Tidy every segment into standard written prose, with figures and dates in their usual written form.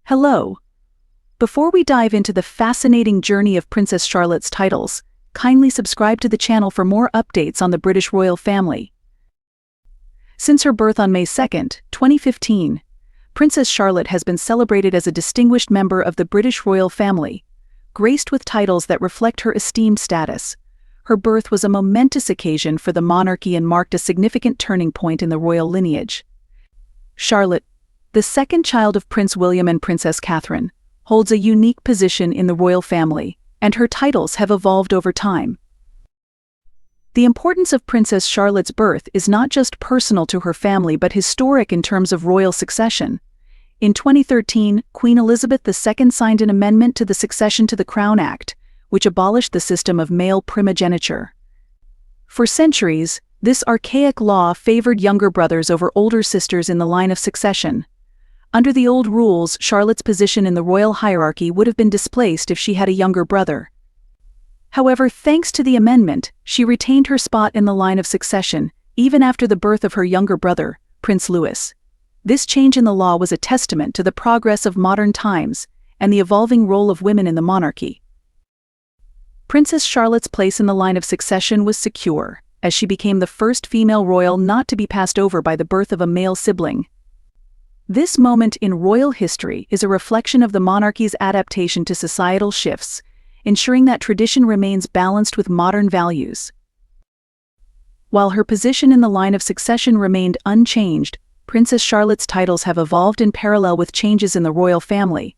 Hello. Before we dive into the fascinating journey of Princess Charlotte's titles, kindly subscribe to the channel for more updates on the British royal family. Since her birth on May 2, 2015, Princess Charlotte has been celebrated as a distinguished member of the British royal family, graced with titles that reflect her esteemed status. Her birth was a momentous occasion for the monarchy and marked a significant turning point in the royal lineage. Charlotte, the second child of Prince William and Princess Catherine, holds a unique position in the royal family, and her titles have evolved over time. The importance of Princess Charlotte's birth is not just personal to her family but historic in terms of royal succession. In 2013, Queen Elizabeth II signed an amendment to the Succession to the Crown Act, which abolished the system of male primogeniture. For centuries, this archaic law favored younger brothers over older sisters in the line of succession. Under the old rules, Charlotte's position in the royal hierarchy would have been displaced if she had a younger brother. However, thanks to the amendment, she retained her spot in the line of succession, even after the birth of her younger brother, Prince Louis. This change in the law was a testament to the progress of modern times and the evolving role of women in the monarchy. Princess Charlotte's place in the line of succession was secure, as she became the first female royal not to be passed over by the birth of a male sibling. This moment in royal history is a reflection of the monarchy's adaptation to societal shifts, ensuring that tradition remains balanced with modern values. While her position in the line of succession remained unchanged, Princess Charlotte's titles have evolved in parallel with changes in the royal family.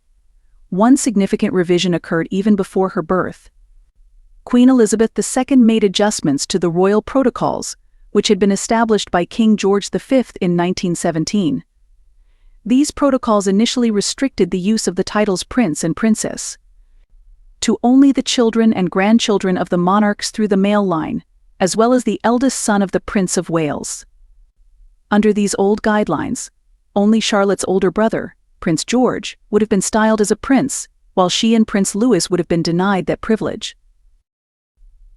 One significant revision occurred even before her birth. Queen Elizabeth II made adjustments to the royal protocols, which had been established by King George V in 1917. These protocols initially restricted the use of the titles Prince and Princess to only the children and grandchildren of the monarchs through the male line, as well as the eldest son of the Prince of Wales. Under these old guidelines, only Charlotte's older brother, Prince George, would have been styled as a prince, while she and Prince Louis would have been denied that privilege.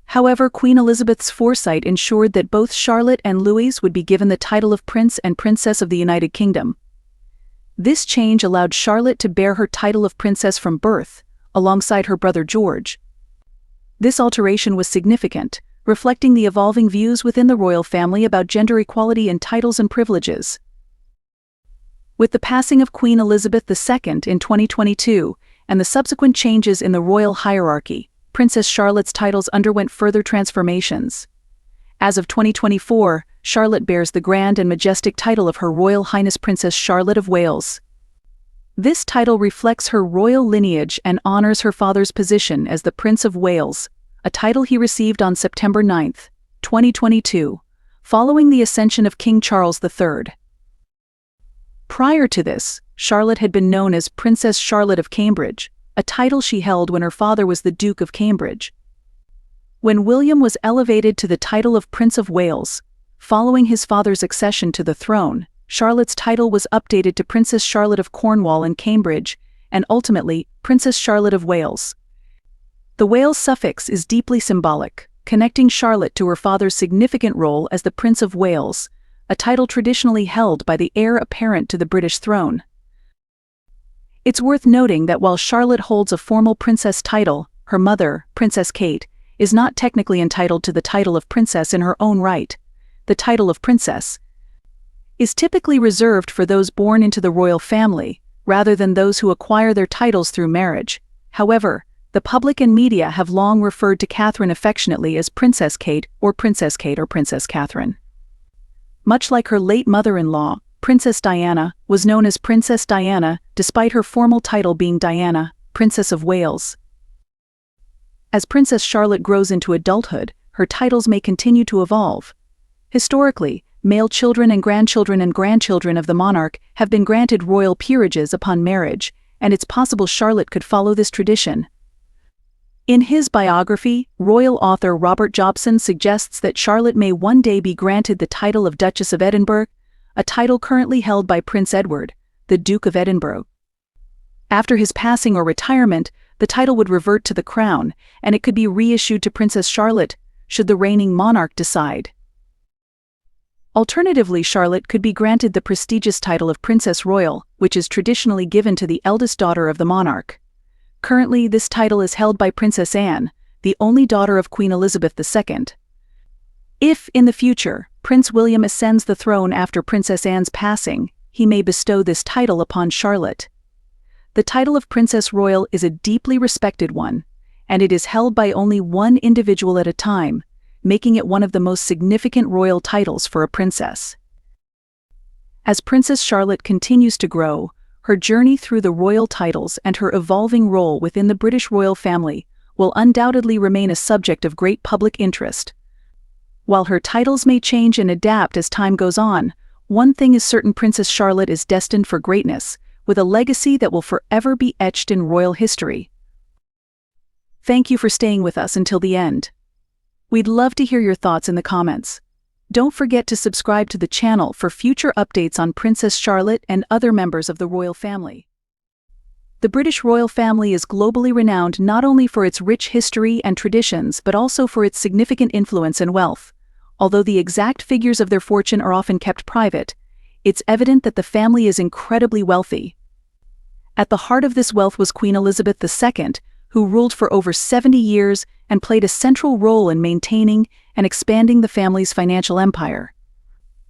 However, Queen Elizabeth's foresight ensured that both Charlotte and Louis would be given the title of Prince and Princess of the United Kingdom. This change allowed Charlotte to bear her title of princess from birth, alongside her brother George. This alteration was significant, reflecting the evolving views within the royal family about gender equality in titles and privileges. With the passing of Queen Elizabeth II in 2022 and the subsequent changes in the royal hierarchy, Princess Charlotte's titles underwent further transformations. As of 2024, Charlotte bears the grand and majestic title of Her Royal Highness Princess Charlotte of Wales. This title reflects her royal lineage and honors her father's position as the Prince of Wales, a title he received on September 9, 2022, following the ascension of King Charles III. Prior to this, Charlotte had been known as Princess Charlotte of Cambridge, a title she held when her father was the Duke of Cambridge. When William was elevated to the title of Prince of Wales, following his father's accession to the throne, Charlotte's title was updated to Princess Charlotte of Cornwall and Cambridge, and ultimately, Princess Charlotte of Wales. The Wales suffix is deeply symbolic, connecting Charlotte to her father's significant role as the Prince of Wales, a title traditionally held by the heir apparent to the British throne. It's worth noting that while Charlotte holds a formal princess title, her mother, Princess Kate, is not technically entitled to the title of princess in her own right. The title of princess is typically reserved for those born into the royal family, rather than those who acquire their titles through marriage. However, the public and media have long referred to Catherine affectionately as Princess Kate or Princess Catherine. Much like her late mother-in-law, Princess Diana was known as Princess Diana despite her formal title being Diana, Princess of Wales. As Princess Charlotte grows into adulthood, her titles may continue to evolve. Historically, male children and grandchildren of the monarch have been granted royal peerages upon marriage, and it's possible Charlotte could follow this tradition. In his biography, royal author Robert Jobson suggests that Charlotte may one day be granted the title of Duchess of Edinburgh, a title currently held by Prince Edward, the Duke of Edinburgh. After his passing or retirement, the title would revert to the crown, and it could be reissued to Princess Charlotte, should the reigning monarch decide. Alternatively, Charlotte could be granted the prestigious title of Princess Royal, which is traditionally given to the eldest daughter of the monarch. Currently, this title is held by Princess Anne, the only daughter of Queen Elizabeth II. If, in the future, Prince William ascends the throne after Princess Anne's passing, he may bestow this title upon Charlotte. The title of Princess Royal is a deeply respected one, and it is held by only one individual at a time, making it one of the most significant royal titles for a princess. As Princess Charlotte continues to grow, her journey through the royal titles and her evolving role within the British royal family will undoubtedly remain a subject of great public interest. While her titles may change and adapt as time goes on, one thing is certain: Princess Charlotte is destined for greatness, with a legacy that will forever be etched in royal history. Thank you for staying with us until the end. We'd love to hear your thoughts in the comments. Don't forget to subscribe to the channel for future updates on Princess Charlotte and other members of the royal family. The British royal family is globally renowned not only for its rich history and traditions but also for its significant influence and wealth. Although the exact figures of their fortune are often kept private, it's evident that the family is incredibly wealthy. At the heart of this wealth was Queen Elizabeth II, who ruled for over 70 years and played a central role in maintaining and expanding the family's financial empire.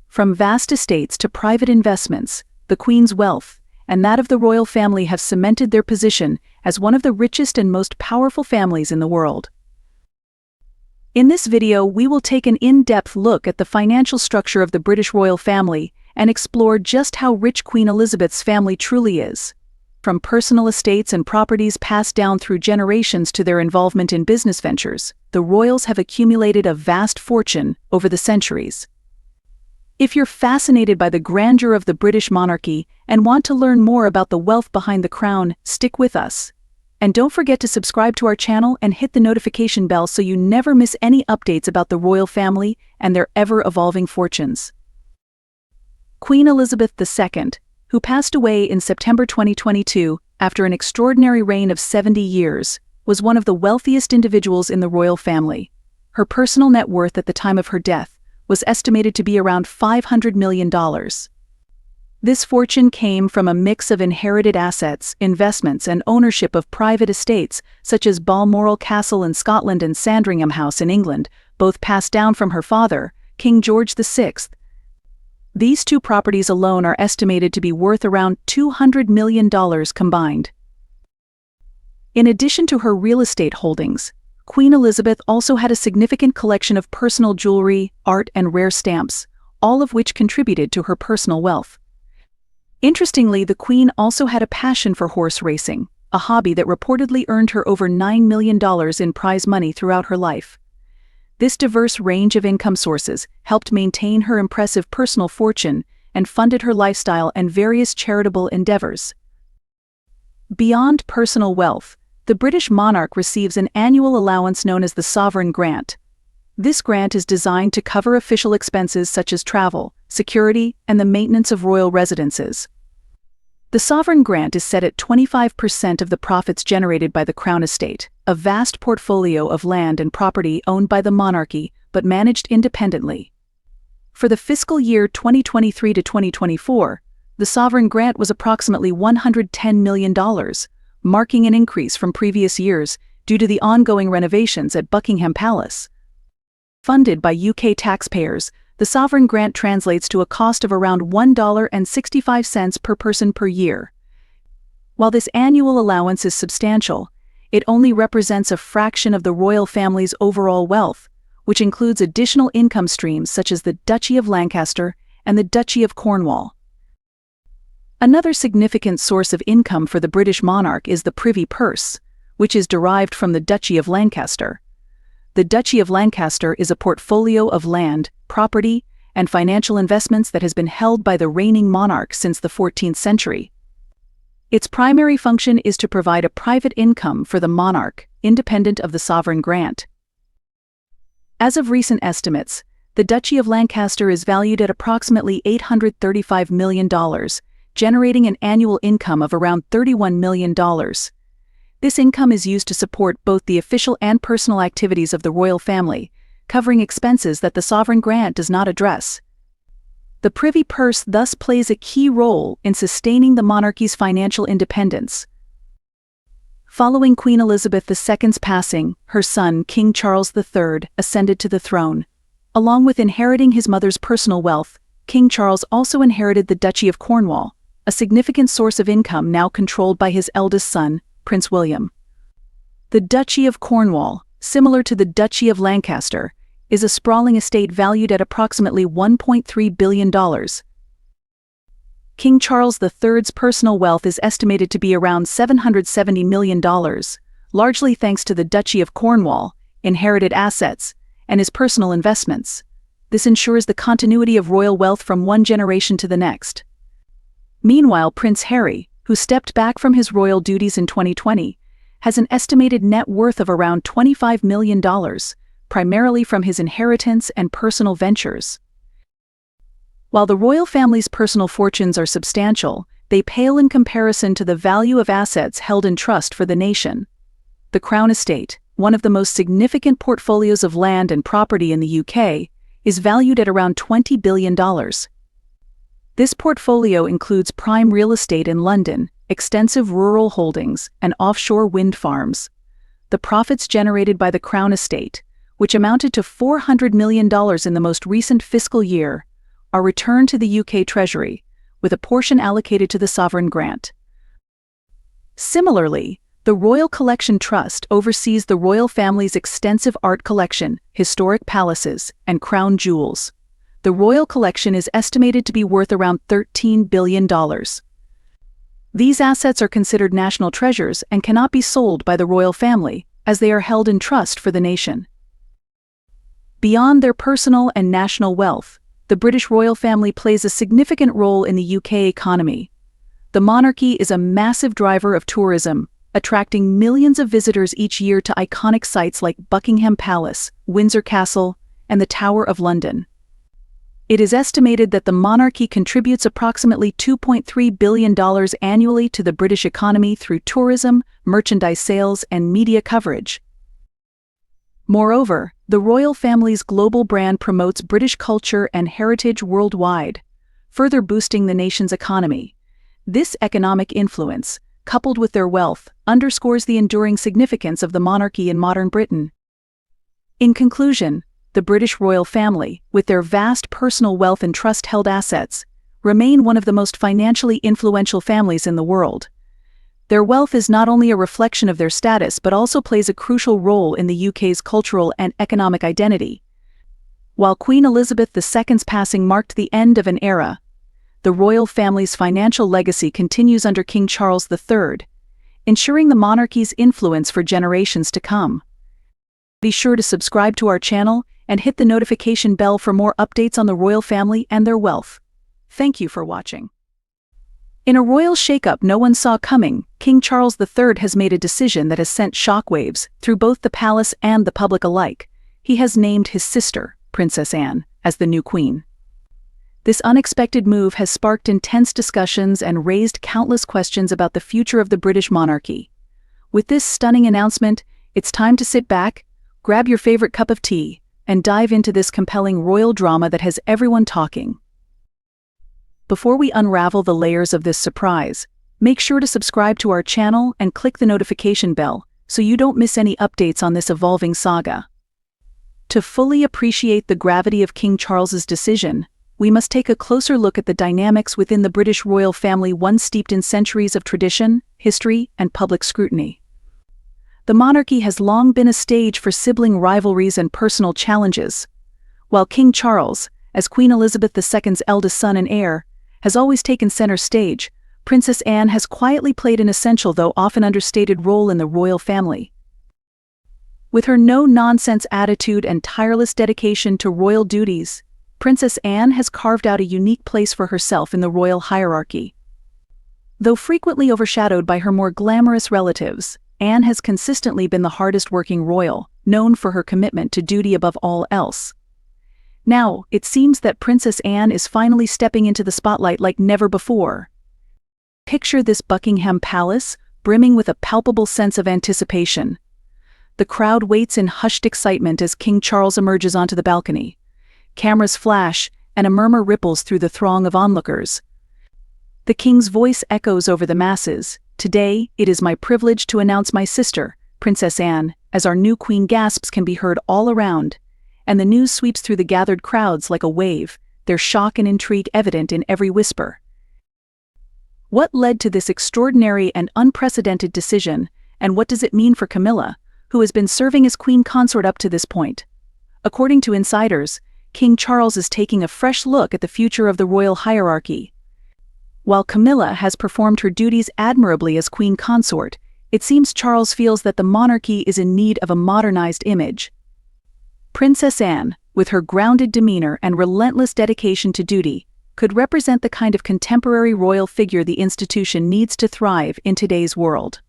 From vast estates to private investments, the Queen's wealth and that of the royal family have cemented their position as one of the richest and most powerful families in the world. In this video, we will take an in-depth look at the financial structure of the British royal family and explore just how rich Queen Elizabeth's family truly is. From personal estates and properties passed down through generations to their involvement in business ventures, the royals have accumulated a vast fortune over the centuries. If you're fascinated by the grandeur of the British monarchy and want to learn more about the wealth behind the crown, stick with us. And don't forget to subscribe to our channel and hit the notification bell so you never miss any updates about the royal family and their ever-evolving fortunes. Queen Elizabeth II, who passed away in September 2022 after an extraordinary reign of 70 years, was one of the wealthiest individuals in the royal family. Her personal net worth at the time of her death was estimated to be around $500 million. This fortune came from a mix of inherited assets, investments, and ownership of private estates, such as Balmoral Castle in Scotland and Sandringham House in England, both passed down from her father, King George VI. These two properties alone are estimated to be worth around $200 million combined. In addition to her real estate holdings, Queen Elizabeth also had a significant collection of personal jewelry, art, and rare stamps, all of which contributed to her personal wealth. Interestingly, the Queen also had a passion for horse racing, a hobby that reportedly earned her over $9 million in prize money throughout her life. This diverse range of income sources helped maintain her impressive personal fortune and funded her lifestyle and various charitable endeavors. Beyond personal wealth, the British monarch receives an annual allowance known as the Sovereign Grant. This grant is designed to cover official expenses such as travel, security, and the maintenance of royal residences. The Sovereign Grant is set at 25% of the profits generated by the Crown Estate, a vast portfolio of land and property owned by the monarchy but managed independently. For the fiscal year 2023 to 2024, the Sovereign Grant was approximately $110 million, marking an increase from previous years due to the ongoing renovations at Buckingham Palace. Funded by UK taxpayers, the Sovereign Grant translates to a cost of around $1.65 per person per year. While this annual allowance is substantial, it only represents a fraction of the royal family's overall wealth, which includes additional income streams such as the Duchy of Lancaster and the Duchy of Cornwall. Another significant source of income for the British monarch is the Privy Purse, which is derived from the Duchy of Lancaster. The Duchy of Lancaster is a portfolio of land, property, and financial investments that has been held by the reigning monarch since the 14th century. Its primary function is to provide a private income for the monarch, independent of the Sovereign Grant. As of recent estimates, the Duchy of Lancaster is valued at approximately $835 million, generating an annual income of around $31 million. This income is used to support both the official and personal activities of the royal family, covering expenses that the Sovereign Grant does not address. The privy purse thus plays a key role in sustaining the monarchy's financial independence. Following Queen Elizabeth II's passing, her son, King Charles III, ascended to the throne. Along with inheriting his mother's personal wealth, King Charles also inherited the Duchy of Cornwall, a significant source of income now controlled by his eldest son, Prince William. The Duchy of Cornwall, similar to the Duchy of Lancaster, is a sprawling estate valued at approximately $1.3 billion. King Charles III's personal wealth is estimated to be around $770 million, largely thanks to the Duchy of Cornwall, inherited assets, and his personal investments. This ensures the continuity of royal wealth from one generation to the next. Meanwhile, Prince Harry, who stepped back from his royal duties in 2020, has an estimated net worth of around $25 million, primarily from his inheritance and personal ventures. While the royal family's personal fortunes are substantial, they pale in comparison to the value of assets held in trust for the nation. The Crown Estate, one of the most significant portfolios of land and property in the UK, is valued at around $20 billion. This portfolio includes prime real estate in London, extensive rural holdings, and offshore wind farms. The profits generated by the Crown Estate, which amounted to $400 million in the most recent fiscal year, are returned to the UK Treasury, with a portion allocated to the sovereign grant. Similarly, the Royal Collection Trust oversees the royal family's extensive art collection, historic palaces, and crown jewels. The royal collection is estimated to be worth around $13 billion. These assets are considered national treasures and cannot be sold by the royal family, as they are held in trust for the nation. Beyond their personal and national wealth, the British royal family plays a significant role in the UK economy. The monarchy is a massive driver of tourism, attracting millions of visitors each year to iconic sites like Buckingham Palace, Windsor Castle, and the Tower of London. It is estimated that the monarchy contributes approximately $2.3 billion annually to the British economy through tourism, merchandise sales, and media coverage. Moreover, the royal family's global brand promotes British culture and heritage worldwide, further boosting the nation's economy. This economic influence, coupled with their wealth, underscores the enduring significance of the monarchy in modern Britain. In conclusion, the British royal family, with their vast personal wealth and trust-held assets, remain one of the most financially influential families in the world. Their wealth is not only a reflection of their status but also plays a crucial role in the UK's cultural and economic identity. While Queen Elizabeth II's passing marked the end of an era, the royal family's financial legacy continues under King Charles III, ensuring the monarchy's influence for generations to come. Be sure to subscribe to our channel and hit the notification bell for more updates on the royal family and their wealth. Thank you for watching. In a royal shakeup no one saw coming, King Charles III has made a decision that has sent shockwaves through both the palace and the public alike. He has named his sister, Princess Anne, as the new queen. This unexpected move has sparked intense discussions and raised countless questions about the future of the British monarchy. With this stunning announcement, it's time to sit back, grab your favorite cup of tea, and dive into this compelling royal drama that has everyone talking. Before we unravel the layers of this surprise, make sure to subscribe to our channel and click the notification bell so you don't miss any updates on this evolving saga. To fully appreciate the gravity of King Charles's decision, we must take a closer look at the dynamics within the British royal family, one steeped in centuries of tradition, history, and public scrutiny. The monarchy has long been a stage for sibling rivalries and personal challenges. While King Charles, as Queen Elizabeth II's eldest son and heir, has always taken center stage, Princess Anne has quietly played an essential though often understated role in the royal family. With her no-nonsense attitude and tireless dedication to royal duties, Princess Anne has carved out a unique place for herself in the royal hierarchy. Though frequently overshadowed by her more glamorous relatives, Anne has consistently been the hardest-working royal, known for her commitment to duty above all else. Now, it seems that Princess Anne is finally stepping into the spotlight like never before. Picture this Buckingham Palace, brimming with a palpable sense of anticipation. The crowd waits in hushed excitement as King Charles emerges onto the balcony. Cameras flash, and a murmur ripples through the throng of onlookers. The king's voice echoes over the masses. "Today, it is my privilege to announce my sister, Princess Anne," as our new queen gasps can be heard all around, and the news sweeps through the gathered crowds like a wave, their shock and intrigue evident in every whisper. What led to this extraordinary and unprecedented decision, and what does it mean for Camilla, who has been serving as queen consort up to this point? According to insiders, King Charles is taking a fresh look at the future of the royal hierarchy. While Camilla has performed her duties admirably as queen consort, it seems Charles feels that the monarchy is in need of a modernized image. Princess Anne, with her grounded demeanor and relentless dedication to duty, could represent the kind of contemporary royal figure the institution needs to thrive in today's world.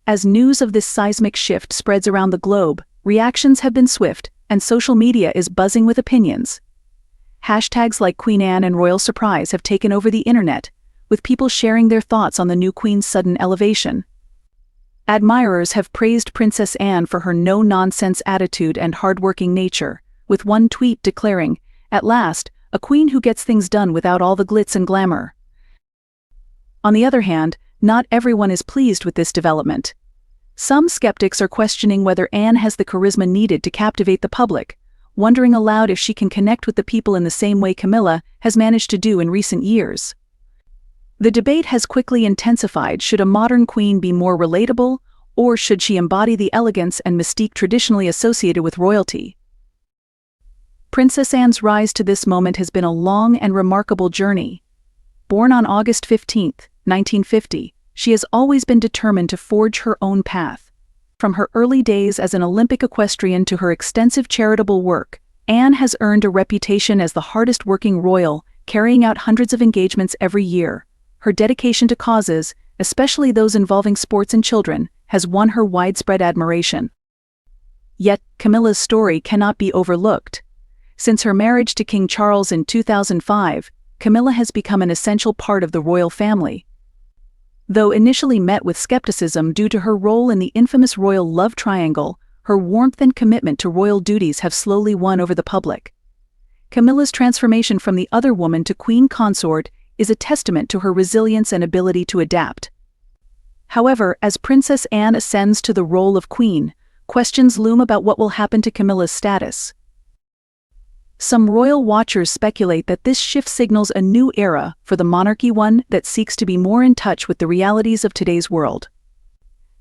As news of this seismic shift spreads around the globe, reactions have been swift, and social media is buzzing with opinions. Hashtags like Queen Anne and Royal Surprise have taken over the internet, with people sharing their thoughts on the new queen's sudden elevation. Admirers have praised Princess Anne for her no-nonsense attitude and hardworking nature, with one tweet declaring, "At last, a queen who gets things done without all the glitz and glamour." On the other hand, not everyone is pleased with this development. Some skeptics are questioning whether Anne has the charisma needed to captivate the public, wondering aloud if she can connect with the people in the same way Camilla has managed to do in recent years. The debate has quickly intensified: should a modern queen be more relatable, or should she embody the elegance and mystique traditionally associated with royalty? Princess Anne's rise to this moment has been a long and remarkable journey. Born on August 15, 1950, she has always been determined to forge her own path. From her early days as an Olympic equestrian to her extensive charitable work, Anne has earned a reputation as the hardest-working royal, carrying out hundreds of engagements every year. Her dedication to causes, especially those involving sports and children, has won her widespread admiration. Yet, Camilla's story cannot be overlooked. Since her marriage to King Charles in 2005, Camilla has become an essential part of the royal family. Though initially met with skepticism due to her role in the infamous royal love triangle, her warmth and commitment to royal duties have slowly won over the public. Camilla's transformation from the other woman to queen consort is a testament to her resilience and ability to adapt. However, as Princess Anne ascends to the role of queen, questions loom about what will happen to Camilla's status. Some royal watchers speculate that this shift signals a new era for the monarchy, one that seeks to be more in touch with the realities of today's world.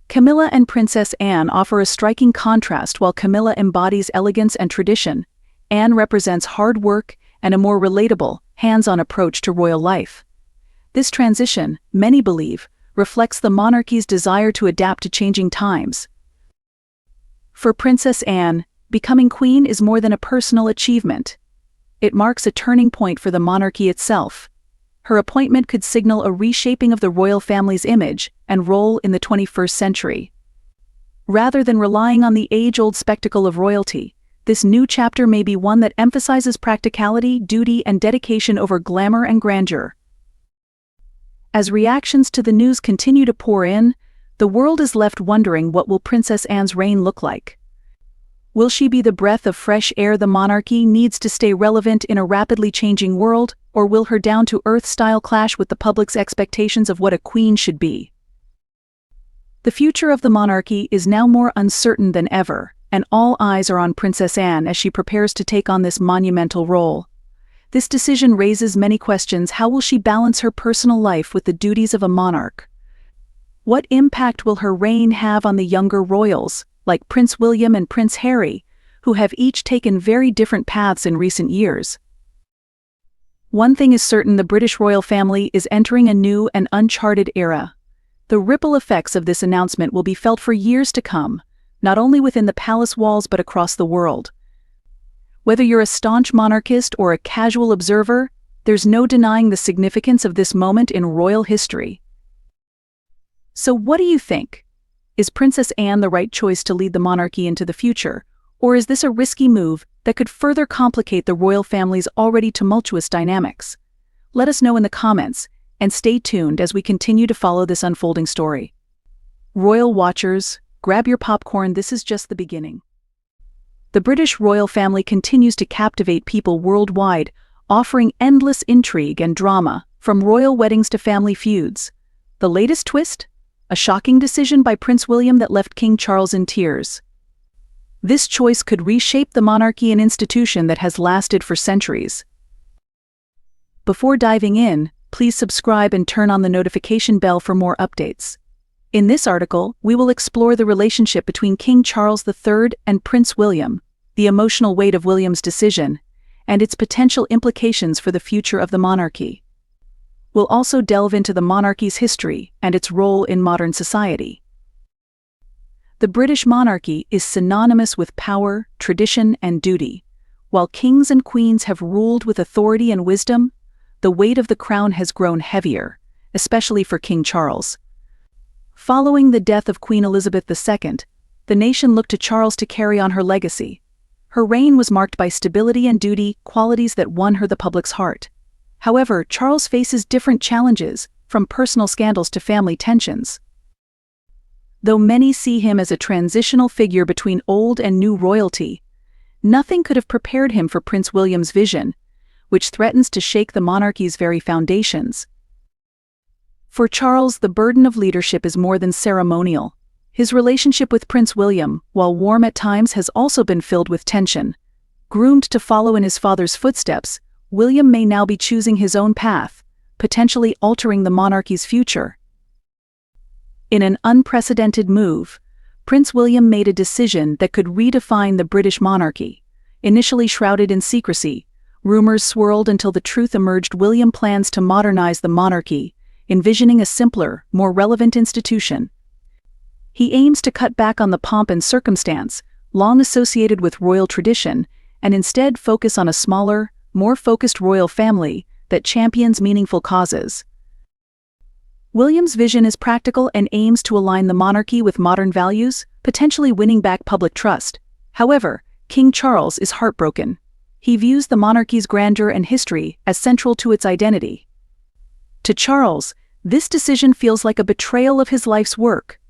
Camilla and Princess Anne offer a striking contrast. While Camilla embodies elegance and tradition, Anne represents hard work and a more relatable, hands-on approach to royal life. This transition, many believe, reflects the monarchy's desire to adapt to changing times. For Princess Anne, becoming queen is more than a personal achievement. It marks a turning point for the monarchy itself. Her appointment could signal a reshaping of the royal family's image and role in the 21st century. Rather than relying on the age-old spectacle of royalty, this new chapter may be one that emphasizes practicality, duty, and dedication over glamour and grandeur. As reactions to the news continue to pour in, the world is left wondering, what will Princess Anne's reign look like? Will she be the breath of fresh air the monarchy needs to stay relevant in a rapidly changing world, or will her down-to-earth style clash with the public's expectations of what a queen should be? The future of the monarchy is now more uncertain than ever, and all eyes are on Princess Anne as she prepares to take on this monumental role. This decision raises many questions. How will she balance her personal life with the duties of a monarch? What impact will her reign have on the younger royals, like Prince William and Prince Harry, who have each taken very different paths in recent years? One thing is certain: the British royal family is entering a new and uncharted era. The ripple effects of this announcement will be felt for years to come, not only within the palace walls but across the world. Whether you're a staunch monarchist or a casual observer, there's no denying the significance of this moment in royal history. So what do you think? Is Princess Anne the right choice to lead the monarchy into the future, or is this a risky move that could further complicate the royal family's already tumultuous dynamics? Let us know in the comments, and stay tuned as we continue to follow this unfolding story. Royal watchers, grab your popcorn, this is just the beginning. The British royal family continues to captivate people worldwide, offering endless intrigue and drama, from royal weddings to family feuds. The latest twist? A shocking decision by Prince William that left King Charles in tears. This choice could reshape the monarchy, an institution that has lasted for centuries. Before diving in, please subscribe and turn on the notification bell for more updates. In this article, we will explore the relationship between King Charles III and Prince William, the emotional weight of William's decision, and its potential implications for the future of the monarchy. We'll also delve into the monarchy's history and its role in modern society. The British monarchy is synonymous with power, tradition, and duty. While kings and queens have ruled with authority and wisdom, the weight of the crown has grown heavier, especially for King Charles. Following the death of Queen Elizabeth II, the nation looked to Charles to carry on her legacy. Her reign was marked by stability and duty, qualities that won her the public's heart. However, Charles faces different challenges, from personal scandals to family tensions. Though many see him as a transitional figure between old and new royalty, nothing could have prepared him for Prince William's vision, which threatens to shake the monarchy's very foundations. For Charles, the burden of leadership is more than ceremonial. His relationship with Prince William, while warm at times, has also been filled with tension. Groomed to follow in his father's footsteps, William may now be choosing his own path, potentially altering the monarchy's future. In an unprecedented move, Prince William made a decision that could redefine the British monarchy. Initially shrouded in secrecy, rumors swirled until the truth emerged. William plans to modernize the monarchy, envisioning a simpler, more relevant institution. He aims to cut back on the pomp and circumstance, long associated with royal tradition, and instead focus on a smaller, more focused royal family that champions meaningful causes. William's vision is practical and aims to align the monarchy with modern values, potentially winning back public trust. However, King Charles is heartbroken. He views the monarchy's grandeur and history as central to its identity. To Charles, this decision feels like a betrayal of his life's work.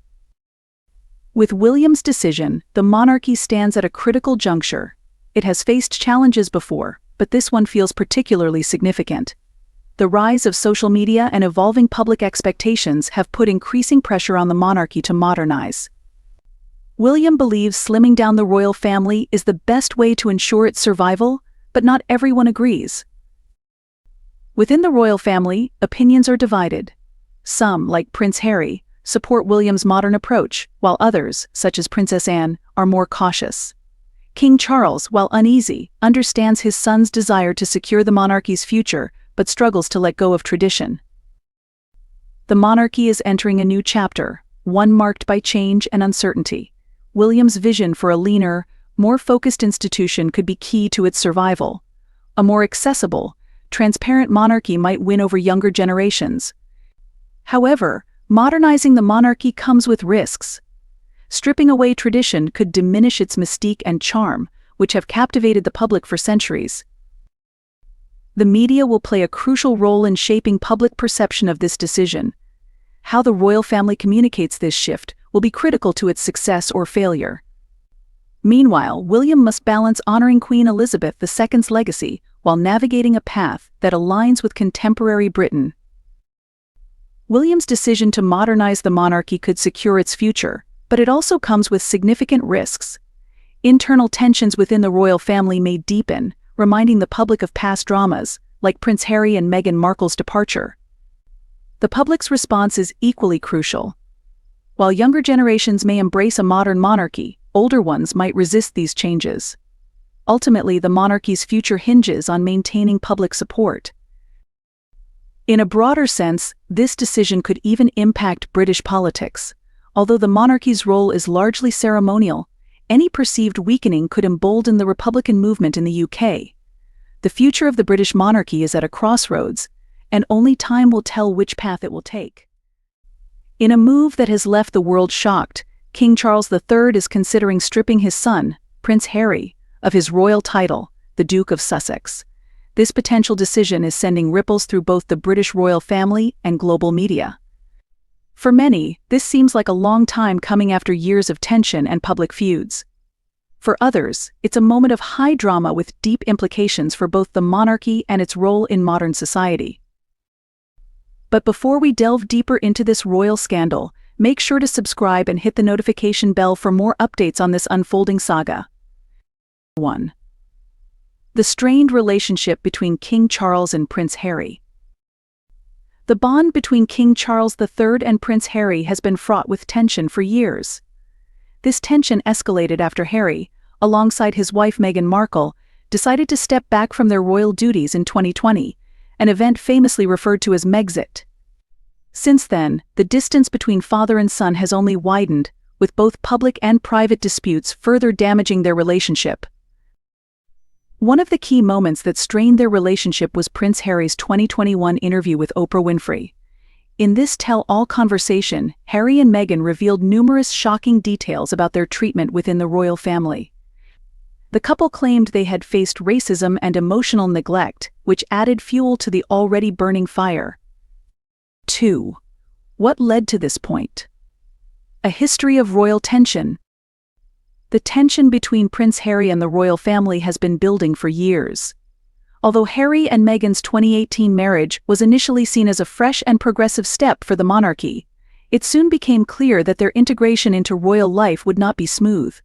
With William's decision, the monarchy stands at a critical juncture. It has faced challenges before, but this one feels particularly significant. The rise of social media and evolving public expectations have put increasing pressure on the monarchy to modernize. William believes slimming down the royal family is the best way to ensure its survival, but not everyone agrees. Within the royal family, opinions are divided. Some, like Prince Harry, support William's modern approach, while others, such as Princess Anne, are more cautious. King Charles, while uneasy, understands his son's desire to secure the monarchy's future, but struggles to let go of tradition. The monarchy is entering a new chapter, one marked by change and uncertainty. William's vision for a leaner, more focused institution could be key to its survival. A more accessible, transparent monarchy might win over younger generations. However, modernizing the monarchy comes with risks. Stripping away tradition could diminish its mystique and charm, which have captivated the public for centuries. The media will play a crucial role in shaping public perception of this decision. How the royal family communicates this shift will be critical to its success or failure. Meanwhile, William must balance honoring Queen Elizabeth II's legacy while navigating a path that aligns with contemporary Britain. William's decision to modernize the monarchy could secure its future, but it also comes with significant risks. Internal tensions within the royal family may deepen, reminding the public of past dramas, like Prince Harry and Meghan Markle's departure. The public's response is equally crucial. While younger generations may embrace a modern monarchy, older ones might resist these changes. Ultimately, the monarchy's future hinges on maintaining public support. In a broader sense, this decision could even impact British politics. Although the monarchy's role is largely ceremonial, any perceived weakening could embolden the Republican movement in the UK. The future of the British monarchy is at a crossroads, and only time will tell which path it will take. In a move that has left the world shocked, King Charles III is considering stripping his son, Prince Harry, of his royal title, the Duke of Sussex. This potential decision is sending ripples through both the British royal family and global media. For many, this seems like a long time coming after years of tension and public feuds. For others, it's a moment of high drama with deep implications for both the monarchy and its role in modern society. But before we delve deeper into this royal scandal, make sure to subscribe and hit the notification bell for more updates on this unfolding saga. 1. The strained relationship between King Charles and Prince Harry. The bond between King Charles III and Prince Harry has been fraught with tension for years. This tension escalated after Harry, alongside his wife Meghan Markle, decided to step back from their royal duties in 2020, an event famously referred to as Megxit. Since then, the distance between father and son has only widened, with both public and private disputes further damaging their relationship. One of the key moments that strained their relationship was Prince Harry's 2021 interview with Oprah Winfrey. In this tell-all conversation, Harry and Meghan revealed numerous shocking details about their treatment within the royal family. The couple claimed they had faced racism and emotional neglect, which added fuel to the already burning fire. 2. What led to this point? A history of royal tension. The tension between Prince Harry and the royal family has been building for years. Although Harry and Meghan's 2018 marriage was initially seen as a fresh and progressive step for the monarchy, it soon became clear that their integration into royal life would not be smooth.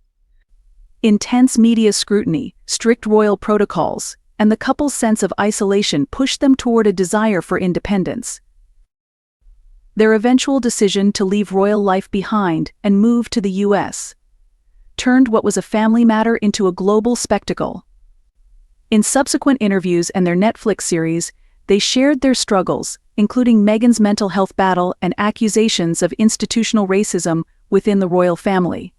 Intense media scrutiny, strict royal protocols, and the couple's sense of isolation pushed them toward a desire for independence. Their eventual decision to leave royal life behind and move to the US turned what was a family matter into a global spectacle. In subsequent interviews and their Netflix series, they shared their struggles, including Meghan's mental health battle and accusations of institutional racism within the royal family.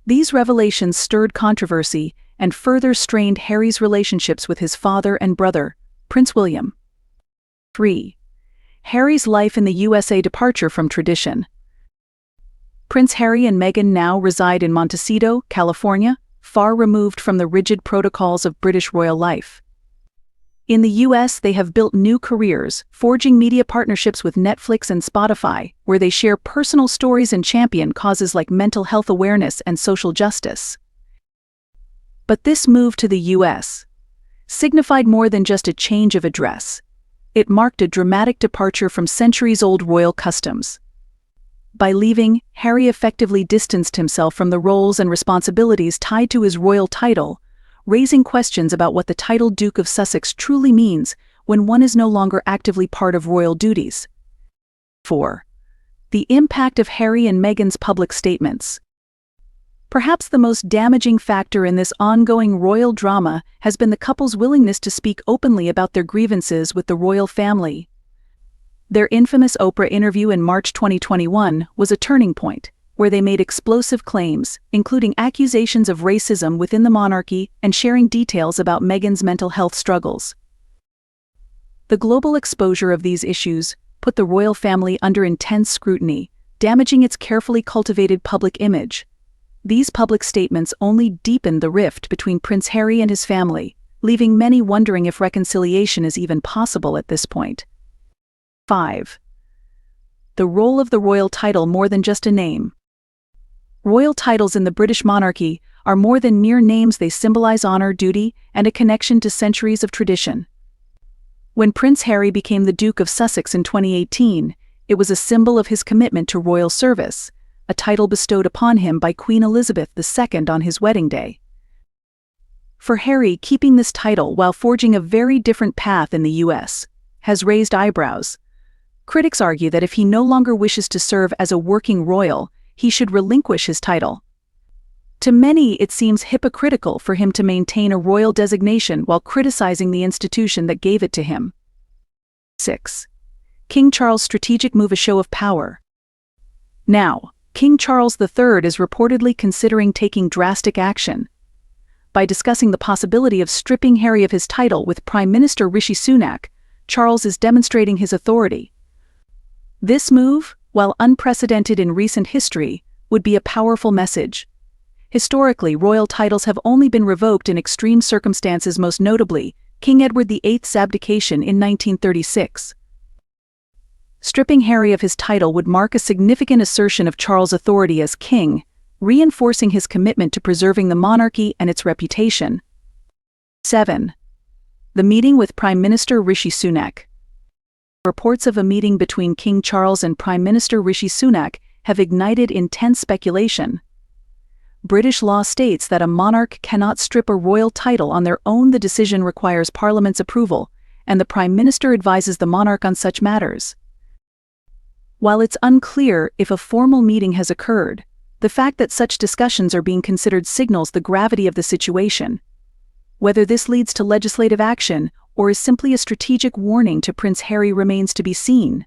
These revelations stirred controversy and further strained Harry's relationships with his father and brother, Prince William. 3. Harry's life in the USA departure from tradition. Prince Harry and Meghan now reside in Montecito, California, far removed from the rigid protocols of British royal life. In the US, they have built new careers, forging media partnerships with Netflix and Spotify, where they share personal stories and champion causes like mental health awareness and social justice. But this move to the US signified more than just a change of address. It marked a dramatic departure from centuries-old royal customs. By leaving, Harry effectively distanced himself from the roles and responsibilities tied to his royal title, raising questions about what the title Duke of Sussex truly means when one is no longer actively part of royal duties. 4. The impact of Harry and Meghan's public statements. Perhaps the most damaging factor in this ongoing royal drama has been the couple's willingness to speak openly about their grievances with the royal family. Their infamous Oprah interview in March 2021 was a turning point, where they made explosive claims, including accusations of racism within the monarchy and sharing details about Meghan's mental health struggles. The global exposure of these issues put the royal family under intense scrutiny, damaging its carefully cultivated public image. These public statements only deepened the rift between Prince Harry and his family, leaving many wondering if reconciliation is even possible at this point. 5. The role of the royal title more than just a name. Royal titles in the British monarchy are more than mere names. They symbolize honor, duty, and a connection to centuries of tradition. When Prince Harry became the Duke of Sussex in 2018, it was a symbol of his commitment to royal service, a title bestowed upon him by Queen Elizabeth II on his wedding day. For Harry, keeping this title while forging a very different path in the US has raised eyebrows. Critics argue that if he no longer wishes to serve as a working royal, he should relinquish his title. To many, it seems hypocritical for him to maintain a royal designation while criticizing the institution that gave it to him. 6. King Charles' strategic move: a show of power. Now, King Charles III is reportedly considering taking drastic action. By discussing the possibility of stripping Harry of his title with Prime Minister Rishi Sunak, Charles is demonstrating his authority. This move, while unprecedented in recent history, would be a powerful message. Historically, royal titles have only been revoked in extreme circumstances, most notably King Edward VIII's abdication in 1936. Stripping Harry of his title would mark a significant assertion of Charles' authority as king, reinforcing his commitment to preserving the monarchy and its reputation. 7. The meeting with Prime Minister Rishi Sunak. Reports of a meeting between King Charles and Prime Minister Rishi Sunak have ignited intense speculation. British law states that a monarch cannot strip a royal title on their own. The decision requires Parliament's approval, and the Prime Minister advises the monarch on such matters. While it's unclear if a formal meeting has occurred, the fact that such discussions are being considered signals the gravity of the situation. Whether this leads to legislative action or is simply a strategic warning to Prince Harry remains to be seen.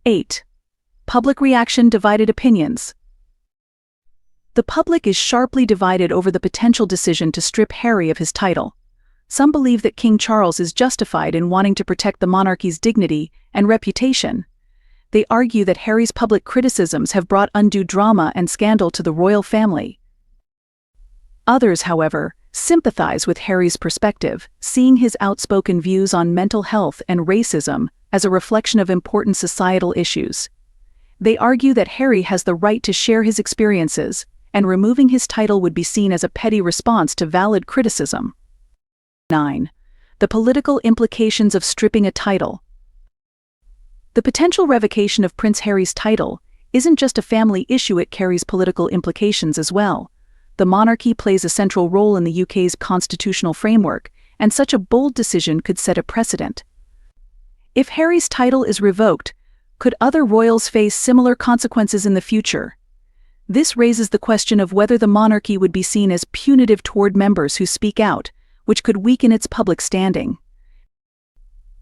8. Public reaction. Divided opinions. The public is sharply divided over the potential decision to strip Harry of his title. Some believe that King Charles is justified in wanting to protect the monarchy's dignity and reputation. They argue that Harry's public criticisms have brought undue drama and scandal to the royal family. Others, however, sympathize with Harry's perspective, seeing his outspoken views on mental health and racism as a reflection of important societal issues. They argue that Harry has the right to share his experiences, and removing his title would be seen as a petty response to valid criticism. 9. The political implications of stripping a title. The potential revocation of Prince Harry's title isn't just a family issue, it carries political implications as well. The monarchy plays a central role in the UK's constitutional framework, and such a bold decision could set a precedent. If Harry's title is revoked, could other royals face similar consequences in the future? This raises the question of whether the monarchy would be seen as punitive toward members who speak out, which could weaken its public standing.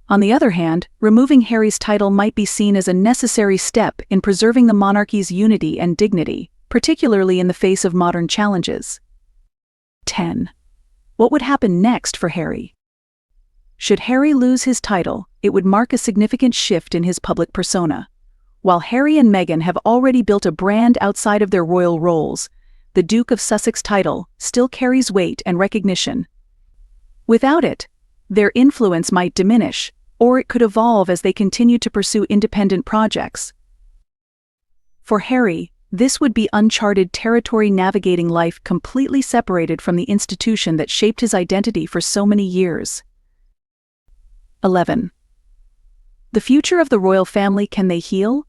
On the other hand, removing Harry's title might be seen as a necessary step in preserving the monarchy's unity and dignity, particularly in the face of modern challenges. 10. What would happen next for Harry? Should Harry lose his title, it would mark a significant shift in his public persona. While Harry and Meghan have already built a brand outside of their royal roles, the Duke of Sussex title still carries weight and recognition. Without it, their influence might diminish, or it could evolve as they continue to pursue independent projects. For Harry, this would be uncharted territory, navigating life completely separated from the institution that shaped his identity for so many years. 11. The future of the royal family. Can they heal?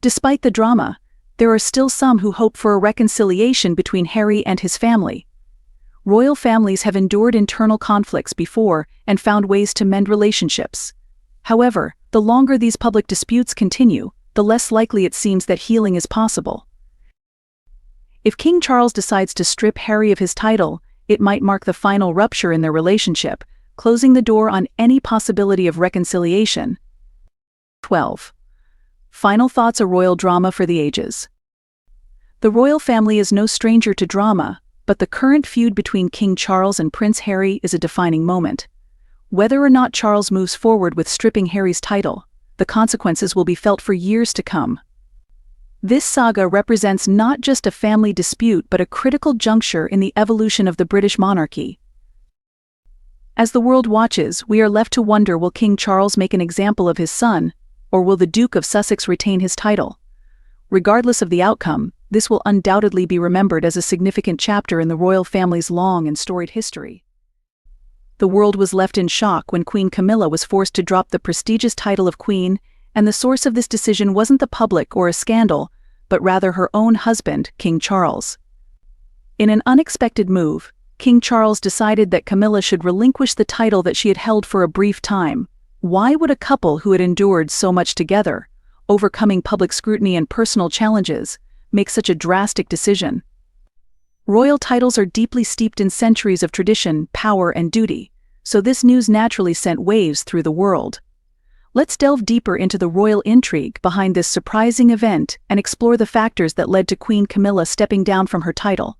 Despite the drama, there are still some who hope for a reconciliation between Harry and his family. Royal families have endured internal conflicts before and found ways to mend relationships. However, the longer these public disputes continue, the less likely it seems that healing is possible. If King Charles decides to strip Harry of his title, it might mark the final rupture in their relationship, closing the door on any possibility of reconciliation. 12. Final thoughts. A royal drama for the ages. The royal family is no stranger to drama, but the current feud between King Charles and Prince Harry is a defining moment. Whether or not Charles moves forward with stripping Harry's title, the consequences will be felt for years to come. This saga represents not just a family dispute but a critical juncture in the evolution of the British monarchy. As the world watches, we are left to wonder, will King Charles make an example of his son, or will the Duke of Sussex retain his title? Regardless of the outcome, this will undoubtedly be remembered as a significant chapter in the royal family's long and storied history. The world was left in shock when Queen Camilla was forced to drop the prestigious title of Queen, and the source of this decision wasn't the public or a scandal, but rather her own husband, King Charles. In an unexpected move, King Charles decided that Camilla should relinquish the title that she had held for a brief time. Why would a couple who had endured so much together, overcoming public scrutiny and personal challenges, make such a drastic decision? Royal titles are deeply steeped in centuries of tradition, power, and duty, so this news naturally sent waves through the world. Let's delve deeper into the royal intrigue behind this surprising event and explore the factors that led to Queen Camilla stepping down from her title.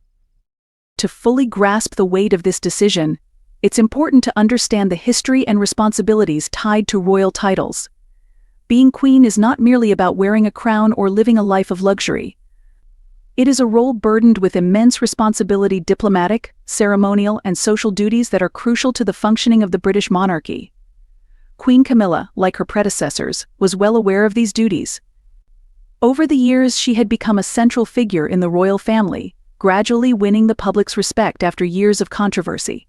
To fully grasp the weight of this decision, it's important to understand the history and responsibilities tied to royal titles. Being queen is not merely about wearing a crown or living a life of luxury. It is a role burdened with immense responsibility, diplomatic, ceremonial, and social duties that are crucial to the functioning of the British monarchy. Queen Camilla, like her predecessors, was well aware of these duties. Over the years, she had become a central figure in the royal family, gradually winning the public's respect after years of controversy.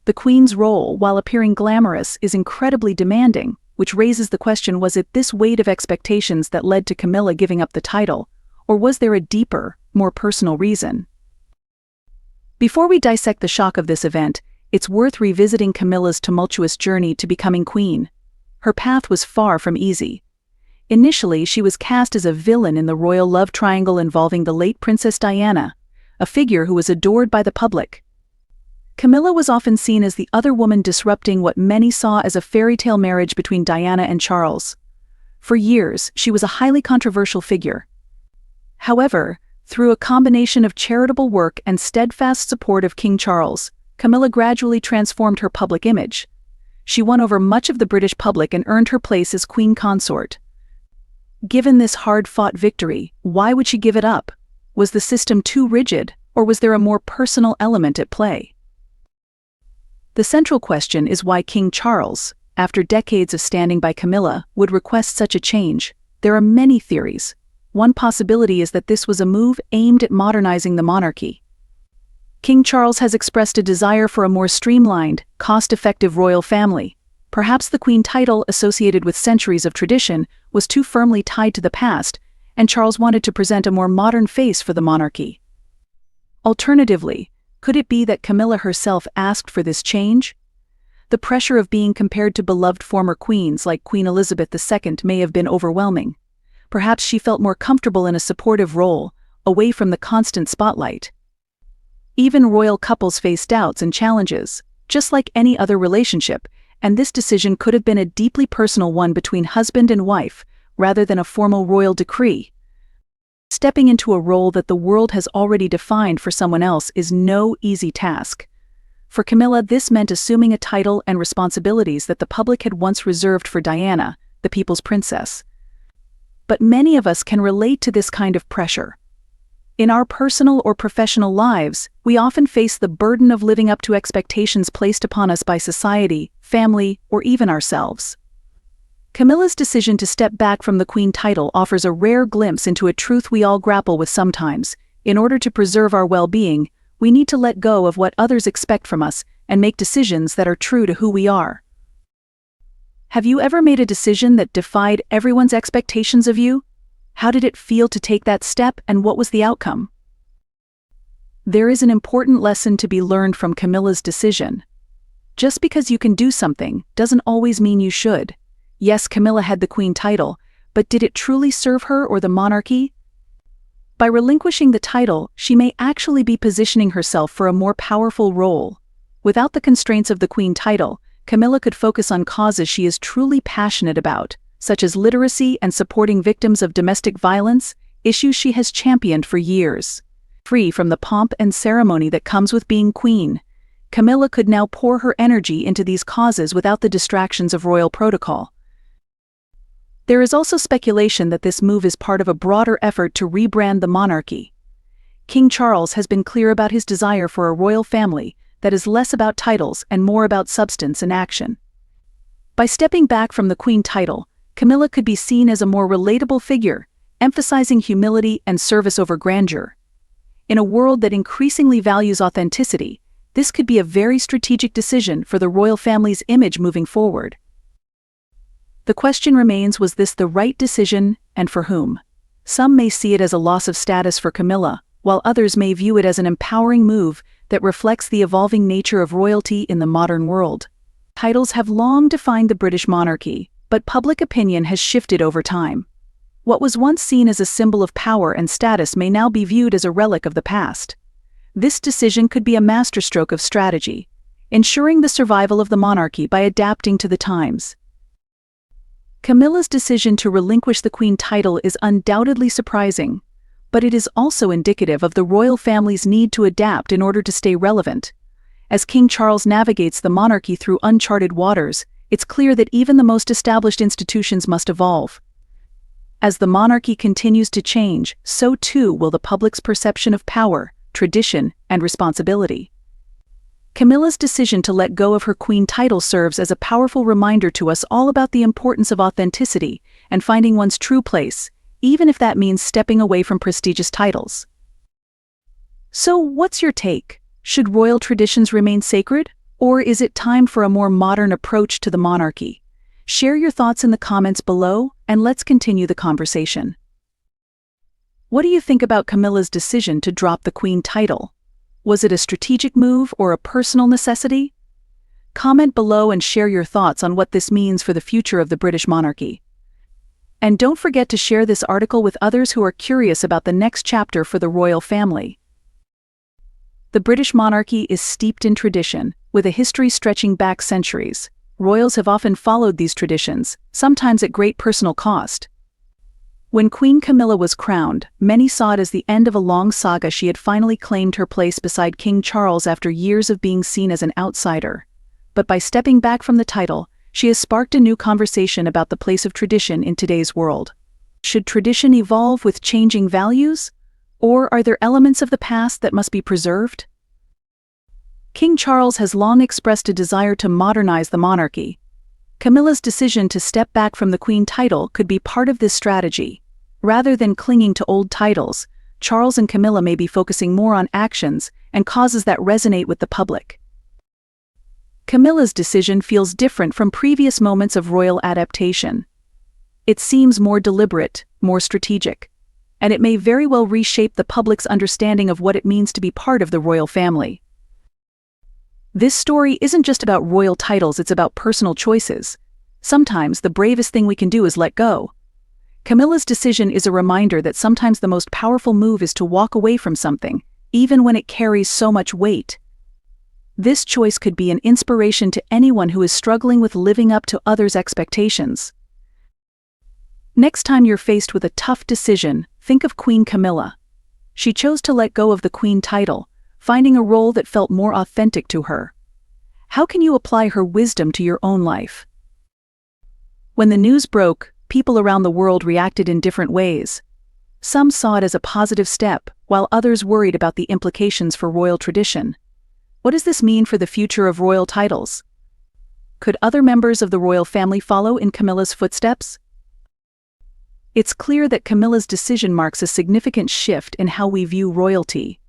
The Queen's role, while appearing glamorous, is incredibly demanding, which raises the question: was it this weight of expectations that led to Camilla giving up the title, or was there a deeper, more personal reason? Before we dissect the shock of this event, it's worth revisiting Camilla's tumultuous journey to becoming queen. Her path was far from easy. Initially, she was cast as a villain in the royal love triangle involving the late Princess Diana, a figure who was adored by the public. Camilla was often seen as the other woman disrupting what many saw as a fairy tale marriage between Diana and Charles. For years, she was a highly controversial figure. However, through a combination of charitable work and steadfast support of King Charles, Camilla gradually transformed her public image. She won over much of the British public and earned her place as queen consort. Given this hard-fought victory, why would she give it up? Was the system too rigid, or was there a more personal element at play? The central question is why King Charles, after decades of standing by Camilla, would request such a change. There are many theories. One possibility is that this was a move aimed at modernizing the monarchy. King Charles has expressed a desire for a more streamlined, cost-effective royal family. Perhaps the queen title, associated with centuries of tradition, was too firmly tied to the past, and Charles wanted to present a more modern face for the monarchy. Alternatively, could it be that Camilla herself asked for this change? The pressure of being compared to beloved former queens like Queen Elizabeth II may have been overwhelming. Perhaps she felt more comfortable in a supportive role, away from the constant spotlight. Even royal couples face doubts and challenges, just like any other relationship, and this decision could have been a deeply personal one between husband and wife, rather than a formal royal decree. Stepping into a role that the world has already defined for someone else is no easy task. For Camilla, this meant assuming a title and responsibilities that the public had once reserved for Diana, the people's princess. But many of us can relate to this kind of pressure. In our personal or professional lives, we often face the burden of living up to expectations placed upon us by society, family, or even ourselves. Camilla's decision to step back from the queen title offers a rare glimpse into a truth we all grapple with sometimes. In order to preserve our well-being, we need to let go of what others expect from us and make decisions that are true to who we are. Have you ever made a decision that defied everyone's expectations of you? How did it feel to take that step, and what was the outcome? There is an important lesson to be learned from Camilla's decision. Just because you can do something doesn't always mean you should. Yes, Camilla had the queen title, but did it truly serve her or the monarchy? By relinquishing the title, she may actually be positioning herself for a more powerful role. Without the constraints of the queen title, Camilla could focus on causes she is truly passionate about, such as literacy and supporting victims of domestic violence, issues she has championed for years. Free from the pomp and ceremony that comes with being queen, Camilla could now pour her energy into these causes without the distractions of royal protocol. There is also speculation that this move is part of a broader effort to rebrand the monarchy. King Charles has been clear about his desire for a royal family that is less about titles and more about substance and action. By stepping back from the queen title, Camilla could be seen as a more relatable figure, emphasizing humility and service over grandeur. In a world that increasingly values authenticity, this could be a very strategic decision for the royal family's image moving forward. The question remains, was this the right decision, and for whom? Some may see it as a loss of status for Camilla, while others may view it as an empowering move that reflects the evolving nature of royalty in the modern world. Titles have long defined the British monarchy, but public opinion has shifted over time. What was once seen as a symbol of power and status may now be viewed as a relic of the past. This decision could be a masterstroke of strategy, ensuring the survival of the monarchy by adapting to the times. Camilla's decision to relinquish the queen title is undoubtedly surprising, but it is also indicative of the royal family's need to adapt in order to stay relevant. As King Charles navigates the monarchy through uncharted waters, it's clear that even the most established institutions must evolve. As the monarchy continues to change, so too will the public's perception of power, tradition, and responsibility. Camilla's decision to let go of her queen title serves as a powerful reminder to us all about the importance of authenticity and finding one's true place, even if that means stepping away from prestigious titles. So, what's your take? Should royal traditions remain sacred, or is it time for a more modern approach to the monarchy? Share your thoughts in the comments below, and let's continue the conversation. What do you think about Camilla's decision to drop the Queen title? Was it a strategic move or a personal necessity? Comment below and share your thoughts on what this means for the future of the British monarchy. And don't forget to share this article with others who are curious about the next chapter for the royal family. The British monarchy is steeped in tradition, with a history stretching back centuries. Royals have often followed these traditions, sometimes at great personal cost. When Queen Camilla was crowned, many saw it as the end of a long saga. She had finally claimed her place beside King Charles after years of being seen as an outsider. But by stepping back from the title, she has sparked a new conversation about the place of tradition in today's world. Should tradition evolve with changing values? Or are there elements of the past that must be preserved? King Charles has long expressed a desire to modernize the monarchy. Camilla's decision to step back from the Queen title could be part of this strategy. Rather than clinging to old titles, Charles and Camilla may be focusing more on actions and causes that resonate with the public. Camilla's decision feels different from previous moments of royal adaptation. It seems more deliberate, more strategic, and it may very well reshape the public's understanding of what it means to be part of the royal family. This story isn't just about royal titles, it's about personal choices. Sometimes the bravest thing we can do is let go. Camilla's decision is a reminder that sometimes the most powerful move is to walk away from something, even when it carries so much weight. This choice could be an inspiration to anyone who is struggling with living up to others' expectations. Next time you're faced with a tough decision, think of Queen Camilla. She chose to let go of the Queen title, finding a role that felt more authentic to her. How can you apply her wisdom to your own life? When the news broke, people around the world reacted in different ways. Some saw it as a positive step, while others worried about the implications for royal tradition. What does this mean for the future of royal titles? Could other members of the royal family follow in Camilla's footsteps? It's clear that Camilla's decision marks a significant shift in how we view royalty.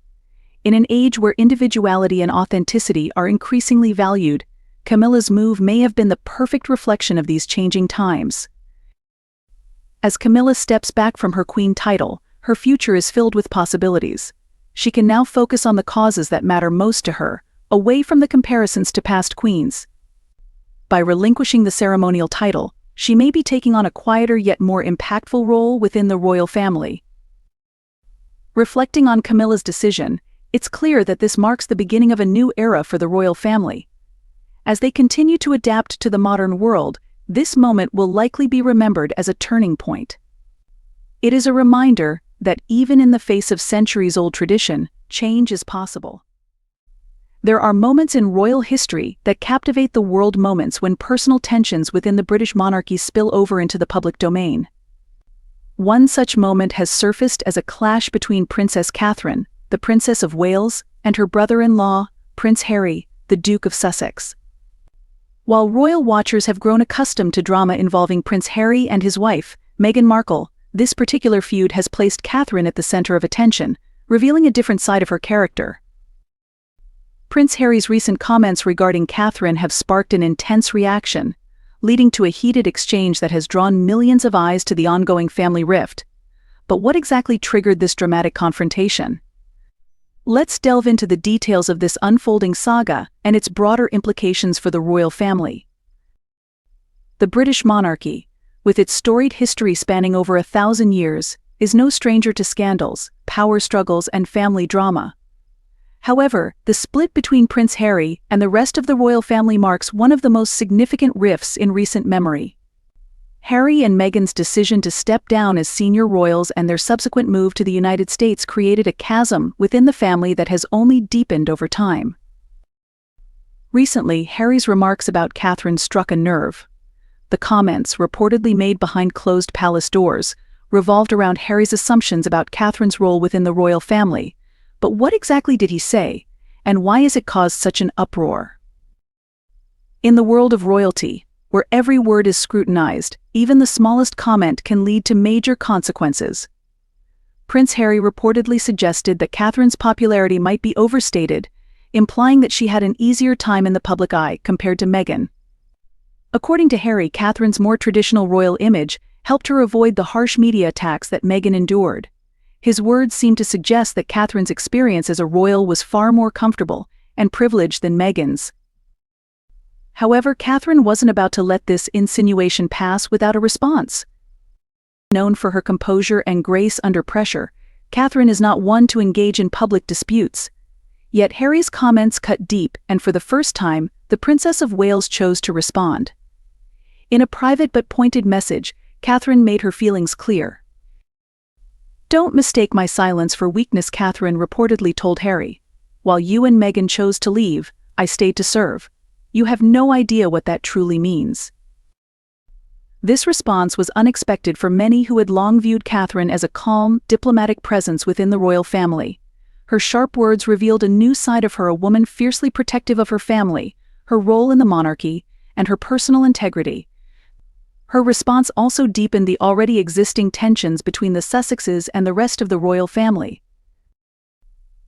In an age where individuality and authenticity are increasingly valued, Camilla's move may have been the perfect reflection of these changing times. As Camilla steps back from her Queen title, her future is filled with possibilities. She can now focus on the causes that matter most to her, away from the comparisons to past queens. By relinquishing the ceremonial title, she may be taking on a quieter yet more impactful role within the royal family. Reflecting on Camilla's decision, it's clear that this marks the beginning of a new era for the royal family. As they continue to adapt to the modern world, this moment will likely be remembered as a turning point. It is a reminder that even in the face of centuries-old tradition, change is possible. There are moments in royal history that captivate the world, moments when personal tensions within the British monarchy spill over into the public domain. One such moment has surfaced as a clash between Princess Catherine, the Princess of Wales, and her brother-in-law, Prince Harry, the Duke of Sussex. While royal watchers have grown accustomed to drama involving Prince Harry and his wife, Meghan Markle, this particular feud has placed Catherine at the center of attention, revealing a different side of her character. Prince Harry's recent comments regarding Catherine have sparked an intense reaction, leading to a heated exchange that has drawn millions of eyes to the ongoing family rift. But what exactly triggered this dramatic confrontation? Let's delve into the details of this unfolding saga and its broader implications for the royal family. The British monarchy, with its storied history spanning over 1,000 years, is no stranger to scandals, power struggles, and family drama. However, the split between Prince Harry and the rest of the royal family marks one of the most significant rifts in recent memory. Harry and Meghan's decision to step down as senior royals and their subsequent move to the United States created a chasm within the family that has only deepened over time. Recently, Harry's remarks about Catherine struck a nerve. The comments, reportedly made behind closed palace doors, revolved around Harry's assumptions about Catherine's role within the royal family. But what exactly did he say, and why has it caused such an uproar? In the world of royalty, where every word is scrutinized, even the smallest comment can lead to major consequences. Prince Harry reportedly suggested that Catherine's popularity might be overstated, implying that she had an easier time in the public eye compared to Meghan. According to Harry, Catherine's more traditional royal image helped her avoid the harsh media attacks that Meghan endured. His words seemed to suggest that Catherine's experience as a royal was far more comfortable and privileged than Meghan's. However, Catherine wasn't about to let this insinuation pass without a response. Known for her composure and grace under pressure, Catherine is not one to engage in public disputes. Yet Harry's comments cut deep, and for the first time, the Princess of Wales chose to respond. In a private but pointed message, Catherine made her feelings clear. "Don't mistake my silence for weakness," Catherine reportedly told Harry. "While you and Meghan chose to leave, I stayed to serve. You have no idea what that truly means." This response was unexpected for many who had long viewed Catherine as a calm, diplomatic presence within the royal family. Her sharp words revealed a new side of her, a woman fiercely protective of her family, her role in the monarchy, and her personal integrity. Her response also deepened the already existing tensions between the Sussexes and the rest of the royal family.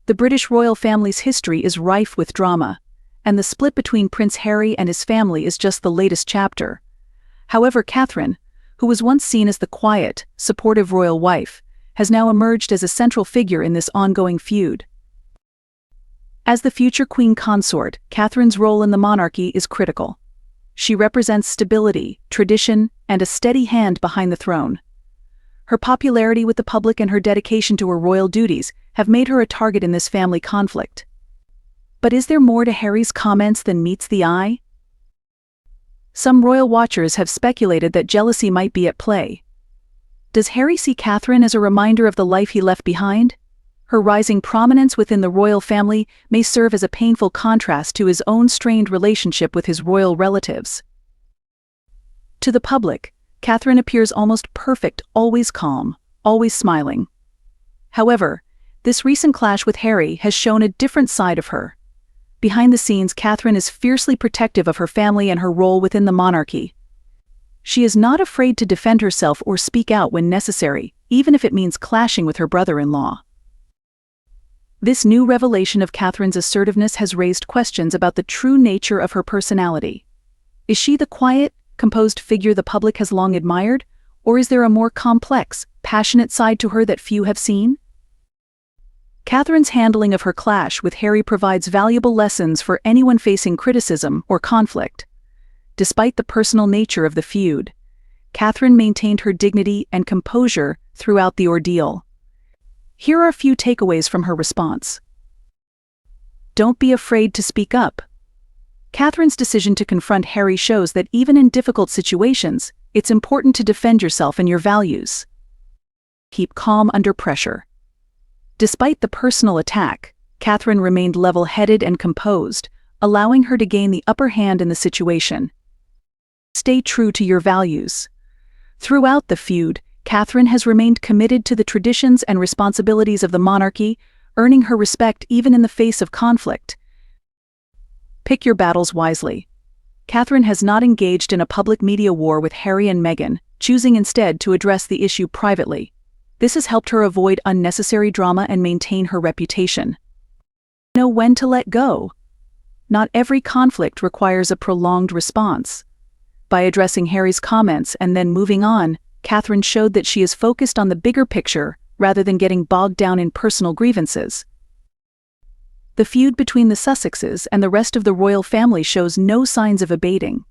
The British royal family's history is rife with drama, and the split between Prince Harry and his family is just the latest chapter. However, Catherine, who was once seen as the quiet, supportive royal wife, has now emerged as a central figure in this ongoing feud. As the future queen consort, Catherine's role in the monarchy is critical. She represents stability, tradition, and a steady hand behind the throne. Her popularity with the public and her dedication to her royal duties have made her a target in this family conflict. But is there more to Harry's comments than meets the eye? Some royal watchers have speculated that jealousy might be at play. Does Harry see Catherine as a reminder of the life he left behind? Her rising prominence within the royal family may serve as a painful contrast to his own strained relationship with his royal relatives. To the public, Catherine appears almost perfect, always calm, always smiling. However, this recent clash with Harry has shown a different side of her. Behind the scenes, Catherine is fiercely protective of her family and her role within the monarchy. She is not afraid to defend herself or speak out when necessary, even if it means clashing with her brother-in-law. This new revelation of Catherine's assertiveness has raised questions about the true nature of her personality. Is she the quiet, composed figure the public has long admired, or is there a more complex, passionate side to her that few have seen? Catherine's handling of her clash with Harry provides valuable lessons for anyone facing criticism or conflict. Despite the personal nature of the feud, Catherine maintained her dignity and composure throughout the ordeal. Here are a few takeaways from her response. Don't be afraid to speak up. Catherine's decision to confront Harry shows that even in difficult situations, it's important to defend yourself and your values. Keep calm under pressure. Despite the personal attack, Catherine remained level-headed and composed, allowing her to gain the upper hand in the situation. Stay true to your values. Throughout the feud, Catherine has remained committed to the traditions and responsibilities of the monarchy, earning her respect even in the face of conflict. Pick your battles wisely. Catherine has not engaged in a public media war with Harry and Meghan, choosing instead to address the issue privately. This has helped her avoid unnecessary drama and maintain her reputation. Know when to let go. Not every conflict requires a prolonged response. By addressing Harry's comments and then moving on, Catherine showed that she is focused on the bigger picture rather than getting bogged down in personal grievances. The feud between the Sussexes and the rest of the royal family shows no signs of abating.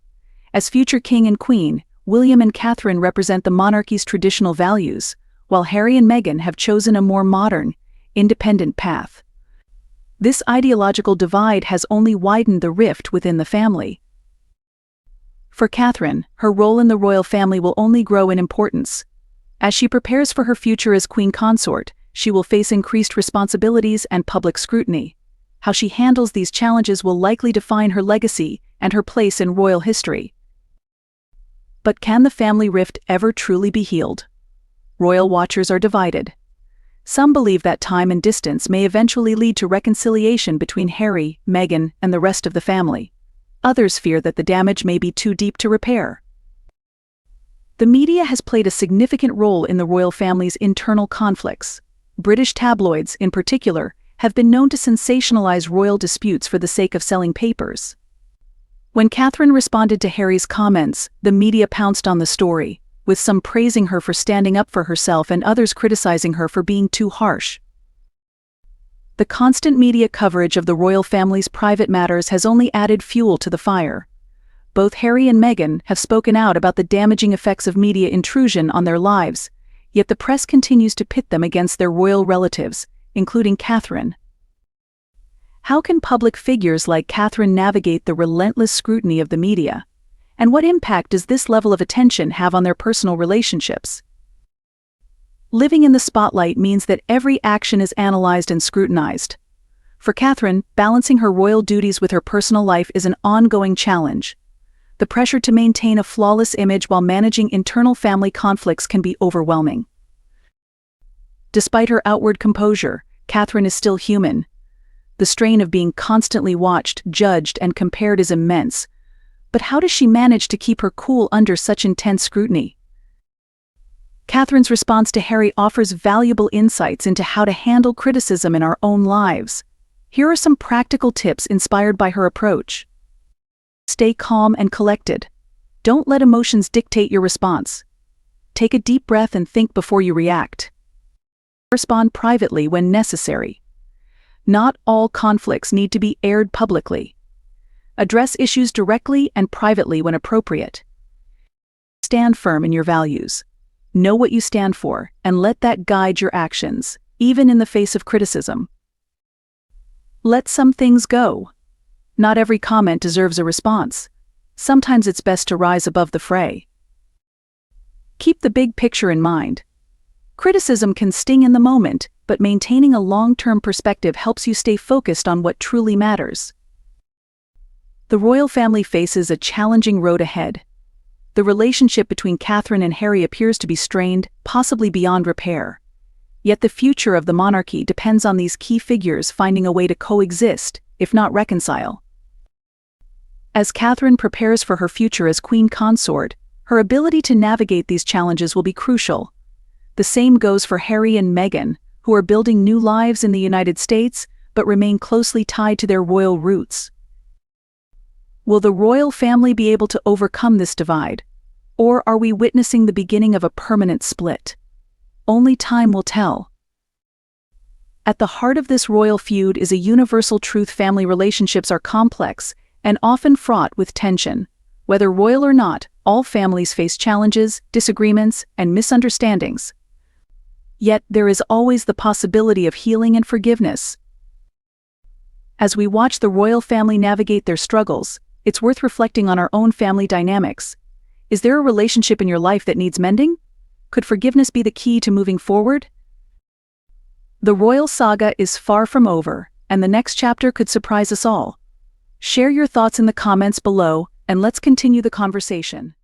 As future king and queen, William and Catherine represent the monarchy's traditional values, while Harry and Meghan have chosen a more modern, independent path. This ideological divide has only widened the rift within the family. For Catherine, her role in the royal family will only grow in importance. As she prepares for her future as queen consort, she will face increased responsibilities and public scrutiny. How she handles these challenges will likely define her legacy and her place in royal history. But can the family rift ever truly be healed? Royal watchers are divided. Some believe that time and distance may eventually lead to reconciliation between Harry, Meghan, and the rest of the family. Others fear that the damage may be too deep to repair. The media has played a significant role in the royal family's internal conflicts. British tabloids, in particular, have been known to sensationalize royal disputes for the sake of selling papers. When Catherine responded to Harry's comments, the media pounced on the story, with some praising her for standing up for herself and others criticizing her for being too harsh. The constant media coverage of the royal family's private matters has only added fuel to the fire. Both Harry and Meghan have spoken out about the damaging effects of media intrusion on their lives, yet the press continues to pit them against their royal relatives, including Catherine. How can public figures like Catherine navigate the relentless scrutiny of the media? And what impact does this level of attention have on their personal relationships? Living in the spotlight means that every action is analyzed and scrutinized. For Catherine, balancing her royal duties with her personal life is an ongoing challenge. The pressure to maintain a flawless image while managing internal family conflicts can be overwhelming. Despite her outward composure, Catherine is still human. The strain of being constantly watched, judged, and compared is immense. But how does she manage to keep her cool under such intense scrutiny? Catherine's response to Harry offers valuable insights into how to handle criticism in our own lives. Here are some practical tips inspired by her approach. Stay calm and collected. Don't let emotions dictate your response. Take a deep breath and think before you react. Respond privately when necessary. Not all conflicts need to be aired publicly. Address issues directly and privately when appropriate. Stand firm in your values. Know what you stand for, and let that guide your actions, even in the face of criticism. Let some things go. Not every comment deserves a response. Sometimes it's best to rise above the fray. Keep the big picture in mind. Criticism can sting in the moment, but maintaining a long-term perspective helps you stay focused on what truly matters. The royal family faces a challenging road ahead. The relationship between Catherine and Harry appears to be strained, possibly beyond repair. Yet the future of the monarchy depends on these key figures finding a way to coexist, if not reconcile. As Catherine prepares for her future as queen consort, her ability to navigate these challenges will be crucial. The same goes for Harry and Meghan, who are building new lives in the United States but remain closely tied to their royal roots. Will the royal family be able to overcome this divide? Or are we witnessing the beginning of a permanent split? Only time will tell. At the heart of this royal feud is a universal truth: family relationships are complex and often fraught with tension. Whether royal or not, all families face challenges, disagreements, and misunderstandings. Yet there is always the possibility of healing and forgiveness. As we watch the royal family navigate their struggles, it's worth reflecting on our own family dynamics. Is there a relationship in your life that needs mending? Could forgiveness be the key to moving forward? The royal saga is far from over, and the next chapter could surprise us all. Share your thoughts in the comments below, and let's continue the conversation.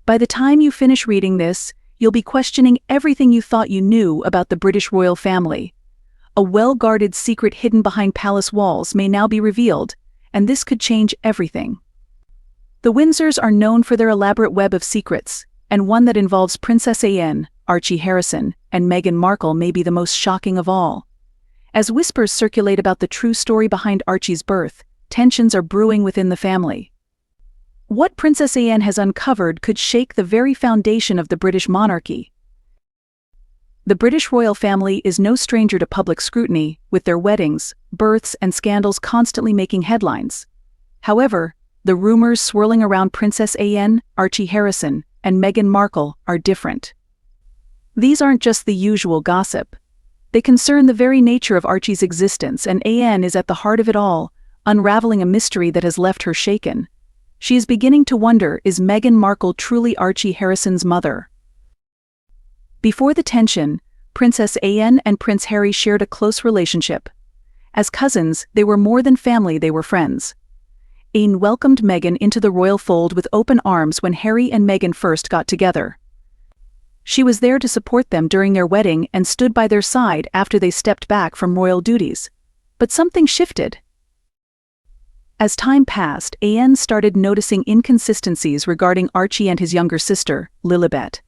By the time you finish reading this, you'll be questioning everything you thought you knew about the British royal family. A well-guarded secret hidden behind palace walls may now be revealed, and this could change everything. The Windsors are known for their elaborate web of secrets, and one that involves Princess Anne, Archie Harrison, and Meghan Markle may be the most shocking of all. As whispers circulate about the true story behind Archie's birth, tensions are brewing within the family. What Princess Anne has uncovered could shake the very foundation of the British monarchy. The British royal family is no stranger to public scrutiny, with their weddings, births, and scandals constantly making headlines. However, the rumors swirling around Princess Anne, Archie Harrison, and Meghan Markle are different. These aren't just the usual gossip. They concern the very nature of Archie's existence, and Anne is at the heart of it all, unraveling a mystery that has left her shaken. She is beginning to wonder, is Meghan Markle truly Archie Harrison's mother? Before the tension, Princess Anne and Prince Harry shared a close relationship. As cousins, they were more than family, they were friends. Anne welcomed Meghan into the royal fold with open arms when Harry and Meghan first got together. She was there to support them during their wedding and stood by their side after they stepped back from royal duties. But something shifted. As time passed, Anne started noticing inconsistencies regarding Archie and his younger sister, Lilibet.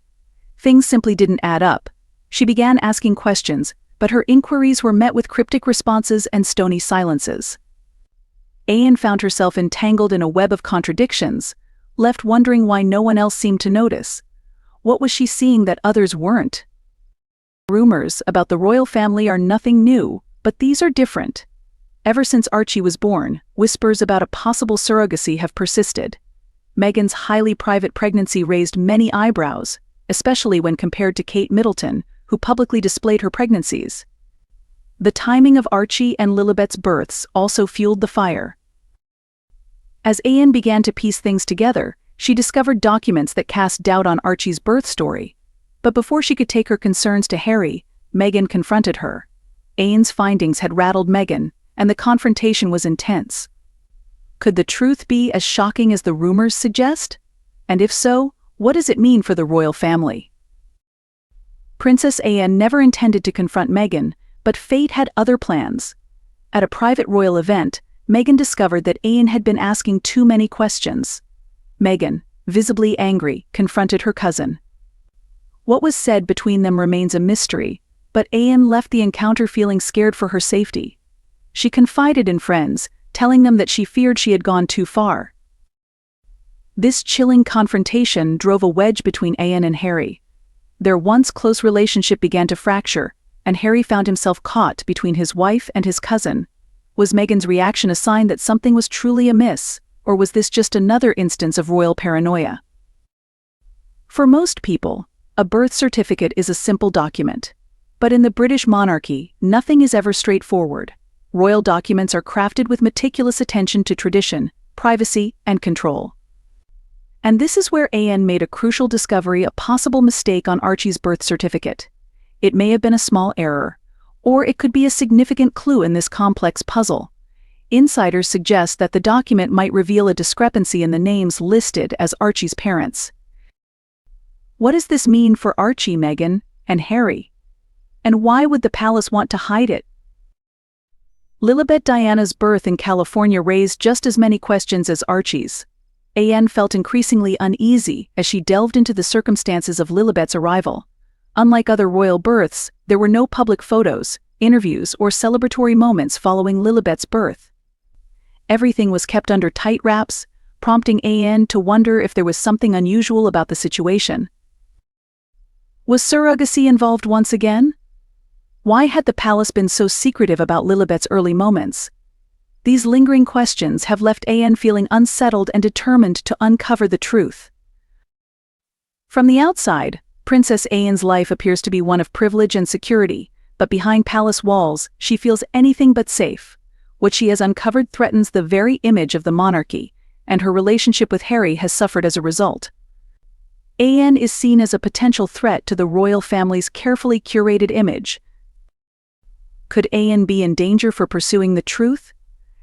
Things simply didn't add up. She began asking questions, but her inquiries were met with cryptic responses and stony silences. Anne found herself entangled in a web of contradictions, left wondering why no one else seemed to notice. What was she seeing that others weren't? Rumors about the royal family are nothing new, but these are different. Ever since Archie was born, whispers about a possible surrogacy have persisted. Meghan's highly private pregnancy raised many eyebrows, especially when compared to Kate Middleton, who publicly displayed her pregnancies. The timing of Archie and Lilibet's births also fueled the fire. As Anne began to piece things together, she discovered documents that cast doubt on Archie's birth story. But before she could take her concerns to Harry, Meghan confronted her. Anne's findings had rattled Meghan, and the confrontation was intense. Could the truth be as shocking as the rumors suggest? And if so, what does it mean for the royal family? Princess Anne never intended to confront Meghan, but fate had other plans. At a private royal event, Meghan discovered that Anne had been asking too many questions. Meghan, visibly angry, confronted her cousin. What was said between them remains a mystery, but Anne left the encounter feeling scared for her safety. She confided in friends, telling them that she feared she had gone too far. This chilling confrontation drove a wedge between Anne and Harry. Their once close relationship began to fracture, and Harry found himself caught between his wife and his cousin. Was Meghan's reaction a sign that something was truly amiss, or was this just another instance of royal paranoia? For most people, a birth certificate is a simple document. But in the British monarchy, nothing is ever straightforward. Royal documents are crafted with meticulous attention to tradition, privacy, and control. And this is where Anne made a crucial discovery: a possible mistake on Archie's birth certificate. It may have been a small error, or it could be a significant clue in this complex puzzle. Insiders suggest that the document might reveal a discrepancy in the names listed as Archie's parents. What does this mean for Archie, Meghan, and Harry? And why would the palace want to hide it? Lilibet Diana's birth in California raised just as many questions as Archie's. Anne felt increasingly uneasy as she delved into the circumstances of Lilibet's arrival. Unlike other royal births, there were no public photos, interviews, or celebratory moments following Lilibet's birth. Everything was kept under tight wraps, prompting Anne to wonder if there was something unusual about the situation. Was surrogacy involved once again? Why had the palace been so secretive about Lilibet's early moments? These lingering questions have left Anne feeling unsettled and determined to uncover the truth. From the outside, Princess Anne's life appears to be one of privilege and security, but behind palace walls, she feels anything but safe. What she has uncovered threatens the very image of the monarchy, and her relationship with Harry has suffered as a result. Anne is seen as a potential threat to the royal family's carefully curated image. Could Anne be in danger for pursuing the truth?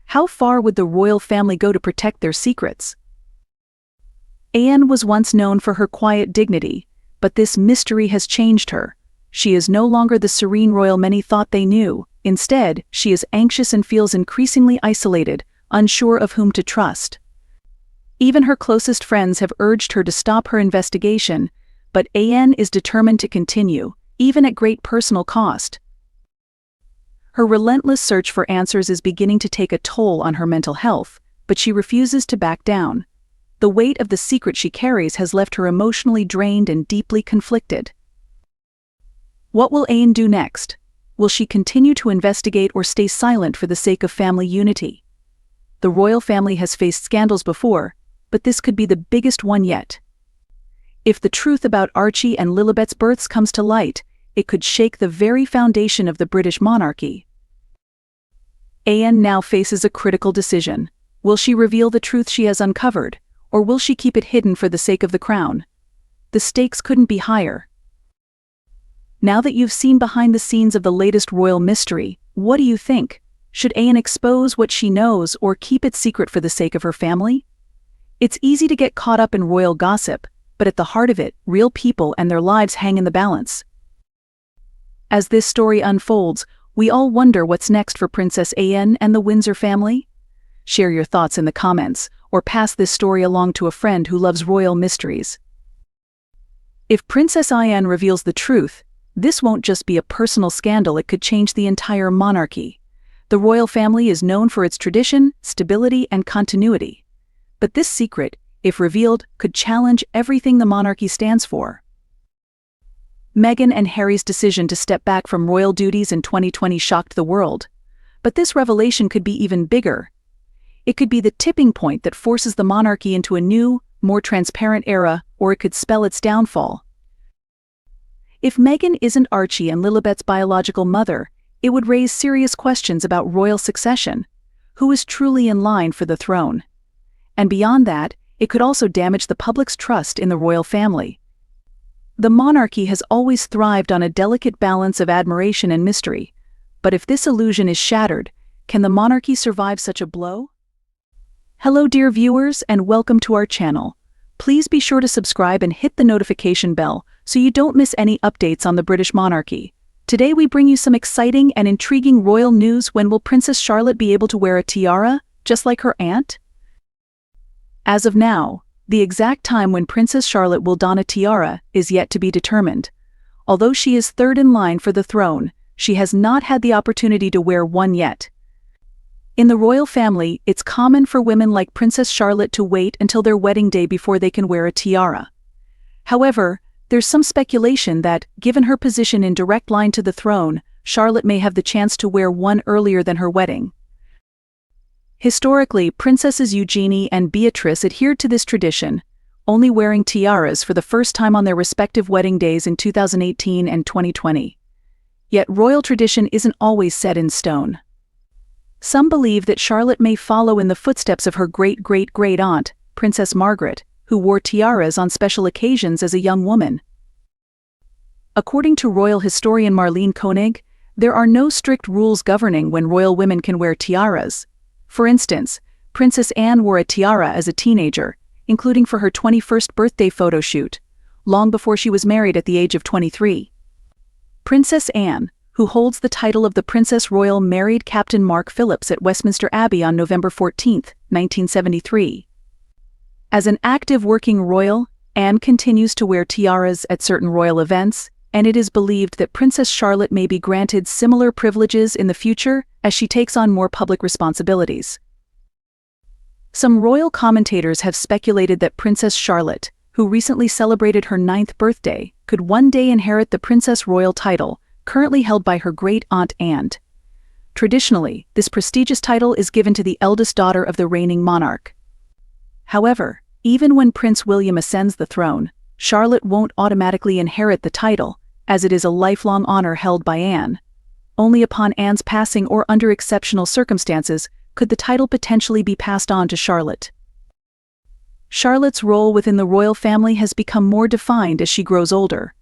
How far would the royal family go to protect their secrets? Anne was once known for her quiet dignity, but this mystery has changed her. She is no longer the serene royal many thought they knew. Instead, she is anxious and feels increasingly isolated, unsure of whom to trust. Even her closest friends have urged her to stop her investigation, but Anne is determined to continue, even at great personal cost. Her relentless search for answers is beginning to take a toll on her mental health, but she refuses to back down. The weight of the secret she carries has left her emotionally drained and deeply conflicted. What will Anne do next? Will she continue to investigate or stay silent for the sake of family unity? The royal family has faced scandals before, but this could be the biggest one yet. If the truth about Archie and Lilibet's births comes to light, it could shake the very foundation of the British monarchy. Anne now faces a critical decision. Will she reveal the truth she has uncovered, or will she keep it hidden for the sake of the crown? The stakes couldn't be higher. Now that you've seen behind the scenes of the latest royal mystery, what do you think? Should Anne expose what she knows or keep it secret for the sake of her family? It's easy to get caught up in royal gossip, but at the heart of it, real people and their lives hang in the balance. As this story unfolds, we all wonder what's next for Princess Anne and the Windsor family. Share your thoughts in the comments, or pass this story along to a friend who loves royal mysteries. If Princess Anne reveals the truth, this won't just be a personal scandal, it could change the entire monarchy. The royal family is known for its tradition, stability, and continuity. But this secret, if revealed, could challenge everything the monarchy stands for. Meghan and Harry's decision to step back from royal duties in 2020 shocked the world. But this revelation could be even bigger. It could be the tipping point that forces the monarchy into a new, more transparent era, or it could spell its downfall. If Meghan isn't Archie and Lilibet's biological mother, it would raise serious questions about royal succession. Who is truly in line for the throne? And beyond that, it could also damage the public's trust in the royal family. The monarchy has always thrived on a delicate balance of admiration and mystery. But if this illusion is shattered, can the monarchy survive such a blow? Hello dear viewers, and welcome to our channel. Please be sure to subscribe and hit the notification bell so you don't miss any updates on the British monarchy. Today we bring you some exciting and intriguing royal news. When will Princess Charlotte be able to wear a tiara, just like her aunt? As of now, the exact time when Princess Charlotte will don a tiara is yet to be determined. Although she is third in line for the throne, she has not had the opportunity to wear one yet. In the royal family, it's common for women like Princess Charlotte to wait until their wedding day before they can wear a tiara. However, there's some speculation that, given her position in direct line to the throne, Charlotte may have the chance to wear one earlier than her wedding. Historically, Princesses Eugenie and Beatrice adhered to this tradition, only wearing tiaras for the first time on their respective wedding days in 2018 and 2020. Yet royal tradition isn't always set in stone. Some believe that Charlotte may follow in the footsteps of her great-great-great-aunt, Princess Margaret, who wore tiaras on special occasions as a young woman. According to royal historian Marlene Koenig, there are no strict rules governing when royal women can wear tiaras. For instance, Princess Anne wore a tiara as a teenager, including for her 21st birthday photo shoot, long before she was married at the age of 23. Princess Anne, who holds the title of the Princess Royal, married Captain Mark Phillips at Westminster Abbey on November 14, 1973. As an active working royal, Anne continues to wear tiaras at certain royal events, and it is believed that Princess Charlotte may be granted similar privileges in the future as she takes on more public responsibilities. Some royal commentators have speculated that Princess Charlotte, who recently celebrated her 9th birthday, could one day inherit the Princess Royal title, currently held by her great-aunt Anne. Traditionally, this prestigious title is given to the eldest daughter of the reigning monarch. However, even when Prince William ascends the throne, Charlotte won't automatically inherit the title, as it is a lifelong honor held by Anne. Only upon Anne's passing or under exceptional circumstances could the title potentially be passed on to Charlotte. Charlotte's role within the royal family has become more defined as she grows older.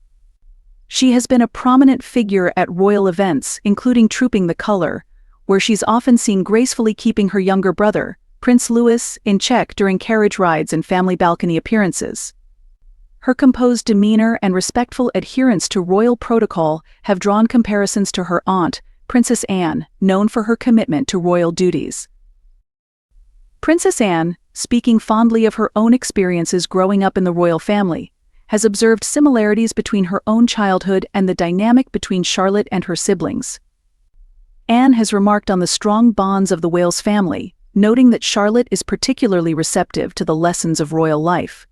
She has been a prominent figure at royal events, including Trooping the Color, where she's often seen gracefully keeping her younger brother, Prince Louis, in check during carriage rides and family balcony appearances. Her composed demeanor and respectful adherence to royal protocol have drawn comparisons to her aunt, Princess Anne, known for her commitment to royal duties. Princess Anne, speaking fondly of her own experiences growing up in the royal family, has observed similarities between her own childhood and the dynamic between Charlotte and her siblings. Anne has remarked on the strong bonds of the Wales family, noting that Charlotte is particularly receptive to the lessons of royal life.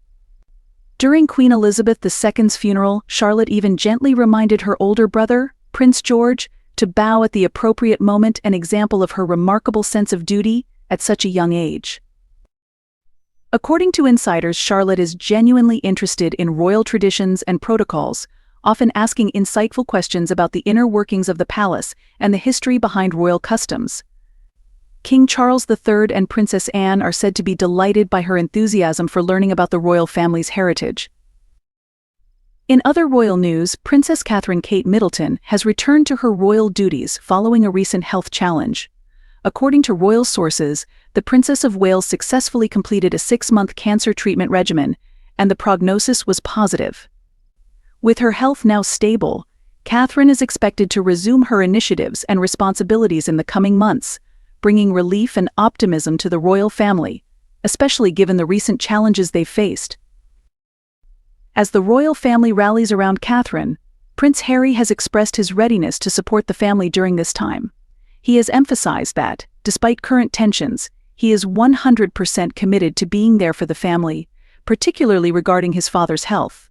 During Queen Elizabeth II's funeral, Charlotte even gently reminded her older brother, Prince George, to bow at the appropriate moment, an example of her remarkable sense of duty at such a young age. According to insiders, Charlotte is genuinely interested in royal traditions and protocols, often asking insightful questions about the inner workings of the palace and the history behind royal customs. King Charles III and Princess Anne are said to be delighted by her enthusiasm for learning about the royal family's heritage. In other royal news, Princess Catherine Kate Middleton has returned to her royal duties following a recent health challenge. According to royal sources, the Princess of Wales successfully completed a 6-month cancer treatment regimen, and the prognosis was positive. With her health now stable, Catherine is expected to resume her initiatives and responsibilities in the coming months, bringing relief and optimism to the royal family, especially given the recent challenges they've faced. As the royal family rallies around Catherine, Prince Harry has expressed his readiness to support the family during this time. He has emphasized that, despite current tensions, he is 100% committed to being there for the family, particularly regarding his father's health.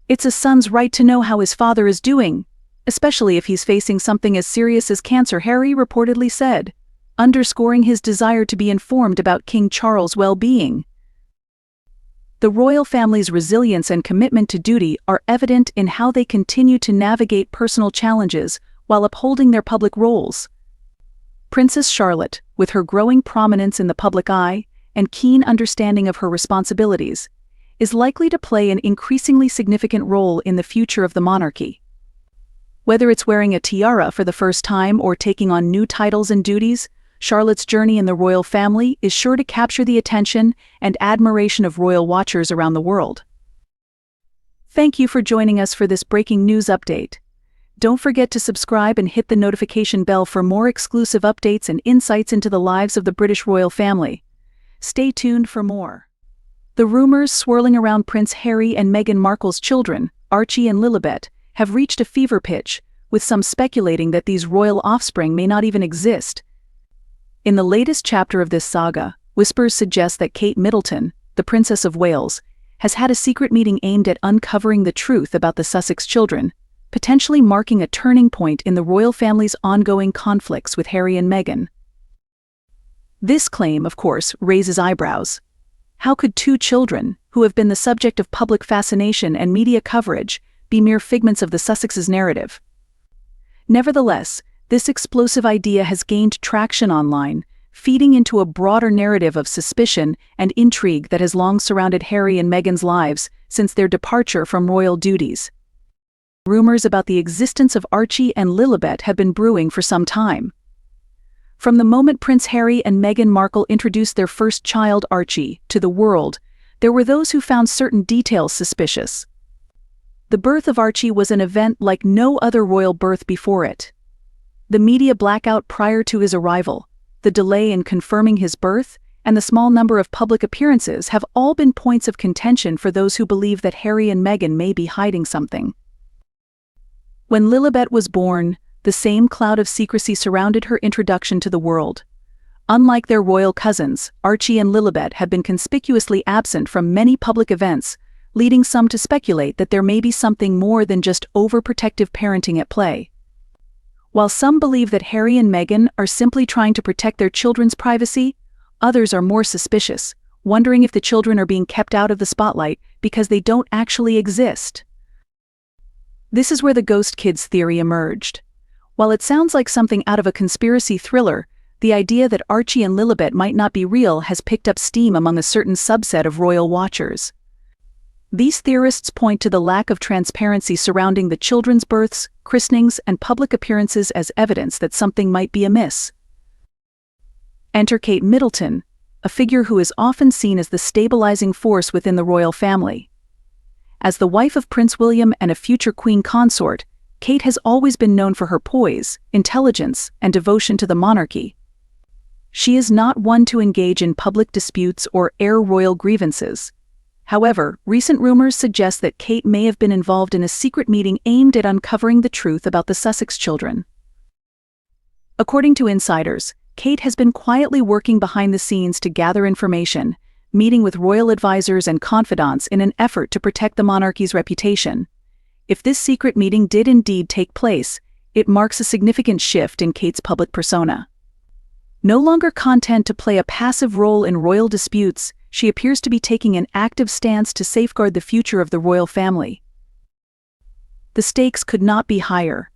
"It's a son's right to know how his father is doing, especially if he's facing something as serious as cancer," Harry reportedly said, underscoring his desire to be informed about King Charles' well-being. The royal family's resilience and commitment to duty are evident in how they continue to navigate personal challenges while upholding their public roles. Princess Charlotte, with her growing prominence in the public eye and keen understanding of her responsibilities, is likely to play an increasingly significant role in the future of the monarchy. Whether it's wearing a tiara for the first time or taking on new titles and duties, Charlotte's journey in the royal family is sure to capture the attention and admiration of royal watchers around the world. Thank you for joining us for this breaking news update. Don't forget to subscribe and hit the notification bell for more exclusive updates and insights into the lives of the British royal family. Stay tuned for more. The rumors swirling around Prince Harry and Meghan Markle's children, Archie and Lilibet, have reached a fever pitch, with some speculating that these royal offspring may not even exist. In the latest chapter of this saga, whispers suggest that Kate Middleton, the Princess of Wales, has had a secret meeting aimed at uncovering the truth about the Sussex children, potentially marking a turning point in the royal family's ongoing conflicts with Harry and Meghan. This claim, of course, raises eyebrows. How could two children, who have been the subject of public fascination and media coverage, be mere figments of the Sussexes' narrative? Nevertheless, this explosive idea has gained traction online, feeding into a broader narrative of suspicion and intrigue that has long surrounded Harry and Meghan's lives since their departure from royal duties. Rumors about the existence of Archie and Lilibet have been brewing for some time. From the moment Prince Harry and Meghan Markle introduced their first child, Archie, to the world, there were those who found certain details suspicious. The birth of Archie was an event like no other royal birth before it. The media blackout prior to his arrival, the delay in confirming his birth, and the small number of public appearances have all been points of contention for those who believe that Harry and Meghan may be hiding something. When Lilibet was born, the same cloud of secrecy surrounded her introduction to the world. Unlike their royal cousins, Archie and Lilibet have been conspicuously absent from many public events, leading some to speculate that there may be something more than just overprotective parenting at play. While some believe that Harry and Meghan are simply trying to protect their children's privacy, others are more suspicious, wondering if the children are being kept out of the spotlight because they don't actually exist. This is where the ghost kids theory emerged. While it sounds like something out of a conspiracy thriller, the idea that Archie and Lilibet might not be real has picked up steam among a certain subset of royal watchers. These theorists point to the lack of transparency surrounding the children's births, christenings, and public appearances as evidence that something might be amiss. Enter Kate Middleton, a figure who is often seen as the stabilizing force within the royal family. As the wife of Prince William and a future queen consort, Kate has always been known for her poise, intelligence, and devotion to the monarchy. She is not one to engage in public disputes or air royal grievances. However, recent rumors suggest that Kate may have been involved in a secret meeting aimed at uncovering the truth about the Sussex children. According to insiders, Kate has been quietly working behind the scenes to gather information, meeting with royal advisors and confidants in an effort to protect the monarchy's reputation. If this secret meeting did indeed take place, it marks a significant shift in Kate's public persona. No longer content to play a passive role in royal disputes, she appears to be taking an active stance to safeguard the future of the royal family. The stakes could not be higher.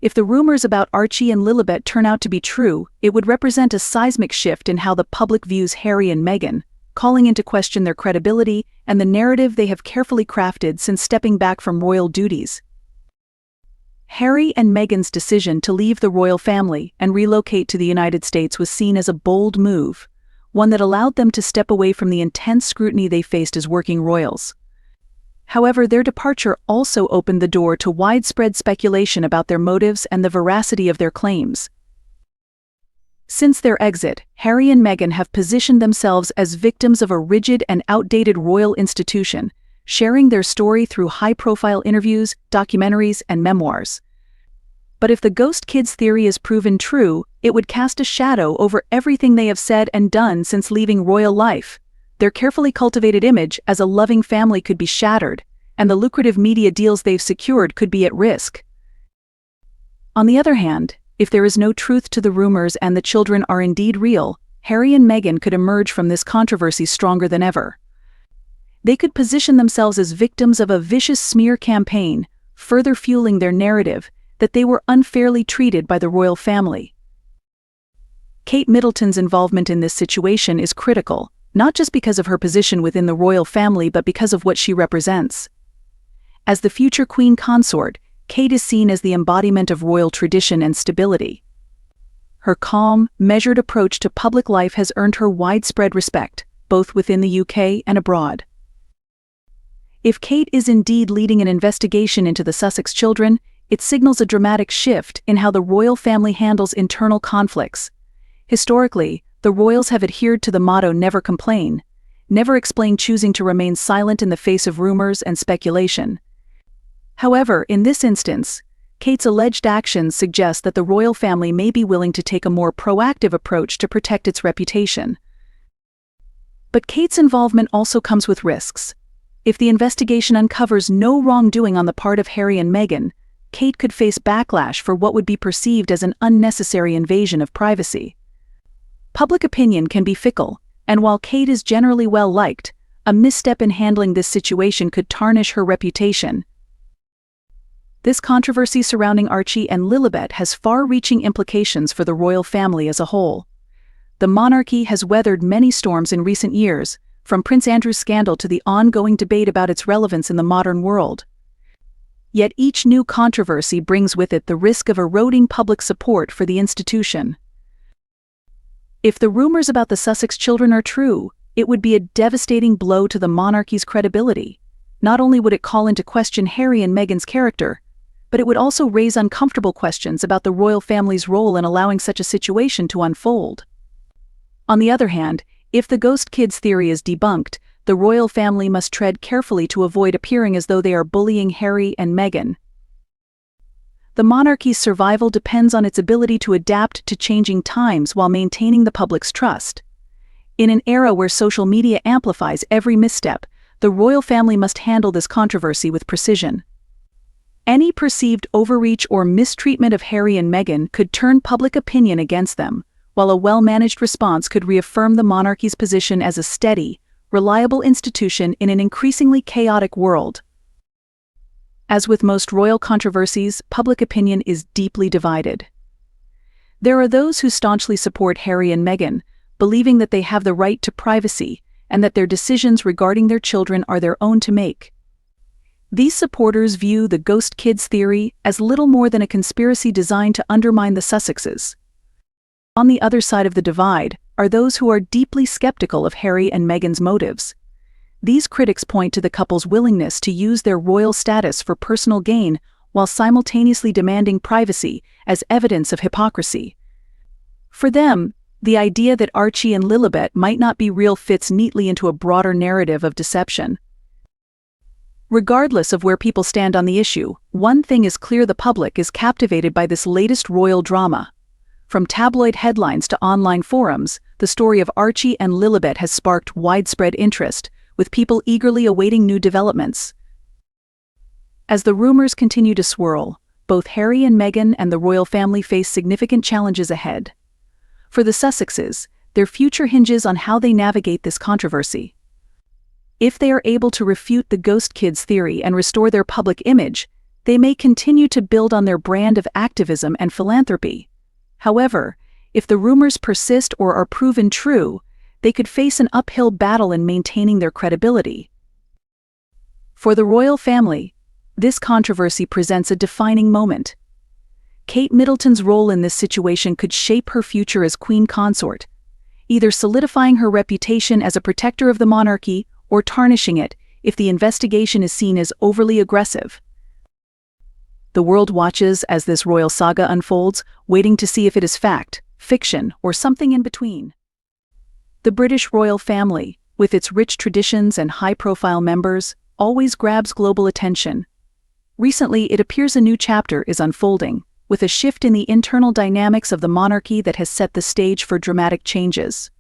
If the rumors about Archie and Lilibet turn out to be true, it would represent a seismic shift in how the public views Harry and Meghan, calling into question their credibility and the narrative they have carefully crafted since stepping back from royal duties. Harry and Meghan's decision to leave the royal family and relocate to the United States was seen as a bold move, one that allowed them to step away from the intense scrutiny they faced as working royals. However, their departure also opened the door to widespread speculation about their motives and the veracity of their claims. Since their exit, Harry and Meghan have positioned themselves as victims of a rigid and outdated royal institution, sharing their story through high-profile interviews, documentaries, and memoirs. But if the ghost kids theory is proven true, it would cast a shadow over everything they have said and done since leaving royal life. Their carefully cultivated image as a loving family could be shattered, and the lucrative media deals they've secured could be at risk. On the other hand, if there is no truth to the rumors and the children are indeed real, Harry and Meghan could emerge from this controversy stronger than ever. They could position themselves as victims of a vicious smear campaign, further fueling their narrative that they were unfairly treated by the royal family. Kate Middleton's involvement in this situation is critical, not just because of her position within the royal family but because of what she represents. As the future queen consort, Kate is seen as the embodiment of royal tradition and stability. Her calm, measured approach to public life has earned her widespread respect, both within the UK and abroad. If Kate is indeed leading an investigation into the Sussex children, it signals a dramatic shift in how the royal family handles internal conflicts. Historically, the royals have adhered to the motto "never complain," never explain, choosing to remain silent in the face of rumors and speculation. However, in this instance, Kate's alleged actions suggest that the royal family may be willing to take a more proactive approach to protect its reputation. But Kate's involvement also comes with risks. If the investigation uncovers no wrongdoing on the part of Harry and Meghan, Kate could face backlash for what would be perceived as an unnecessary invasion of privacy. Public opinion can be fickle, and while Kate is generally well-liked, a misstep in handling this situation could tarnish her reputation. This controversy surrounding Archie and Lilibet has far-reaching implications for the royal family as a whole. The monarchy has weathered many storms in recent years, from Prince Andrew's scandal to the ongoing debate about its relevance in the modern world. Yet each new controversy brings with it the risk of eroding public support for the institution. If the rumors about the Sussex children are true, it would be a devastating blow to the monarchy's credibility. Not only would it call into question Harry and Meghan's character, but it would also raise uncomfortable questions about the royal family's role in allowing such a situation to unfold. On the other hand, if the ghost kids theory is debunked, the royal family must tread carefully to avoid appearing as though they are bullying Harry and Meghan. The monarchy's survival depends on its ability to adapt to changing times while maintaining the public's trust. In an era where social media amplifies every misstep, the royal family must handle this controversy with precision. Any perceived overreach or mistreatment of Harry and Meghan could turn public opinion against them, while a well-managed response could reaffirm the monarchy's position as a steady, reliable institution in an increasingly chaotic world. As with most royal controversies, public opinion is deeply divided. There are those who staunchly support Harry and Meghan, believing that they have the right to privacy and that their decisions regarding their children are their own to make. These supporters view the ghost kids theory as little more than a conspiracy designed to undermine the Sussexes. On the other side of the divide are those who are deeply skeptical of Harry and Meghan's motives. These critics point to the couple's willingness to use their royal status for personal gain while simultaneously demanding privacy as evidence of hypocrisy. For them, the idea that Archie and Lilibet might not be real fits neatly into a broader narrative of deception. Regardless of where people stand on the issue, one thing is clear: the public is captivated by this latest royal drama. From tabloid headlines to online forums, the story of Archie and Lilibet has sparked widespread interest, with people eagerly awaiting new developments. As the rumors continue to swirl, both Harry and Meghan and the royal family face significant challenges ahead. For the Sussexes, their future hinges on how they navigate this controversy. If they are able to refute the ghost kids theory and restore their public image, they may continue to build on their brand of activism and philanthropy. However, if the rumors persist or are proven true, they could face an uphill battle in maintaining their credibility. For the royal family, this controversy presents a defining moment. Kate Middleton's role in this situation could shape her future as queen consort, either solidifying her reputation as a protector of the monarchy or tarnishing it if the investigation is seen as overly aggressive. The world watches as this royal saga unfolds, waiting to see if it is fact, fiction, or something in between. The British royal family, with its rich traditions and high-profile members, always grabs global attention. Recently, it appears a new chapter is unfolding, with a shift in the internal dynamics of the monarchy that has set the stage for dramatic changes.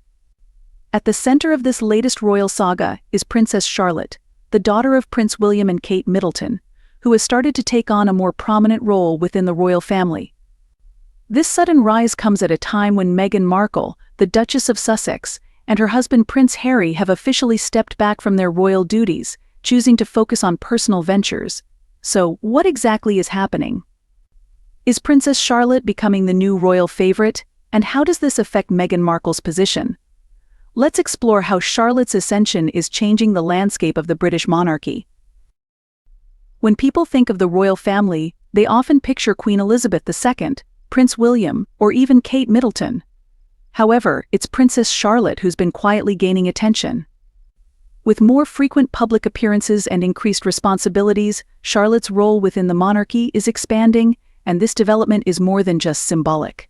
At the center of this latest royal saga is Princess Charlotte, the daughter of Prince William and Kate Middleton, who has started to take on a more prominent role within the royal family. This sudden rise comes at a time when Meghan Markle, the Duchess of Sussex, and her husband Prince Harry have officially stepped back from their royal duties, choosing to focus on personal ventures. So, what exactly is happening? Is Princess Charlotte becoming the new royal favorite, and how does this affect Meghan Markle's position? Let's explore how Charlotte's ascension is changing the landscape of the British monarchy. When people think of the royal family, they often picture Queen Elizabeth II, Prince William, or even Kate Middleton. However, it's Princess Charlotte who's been quietly gaining attention. With more frequent public appearances and increased responsibilities, Charlotte's role within the monarchy is expanding, and this development is more than just symbolic.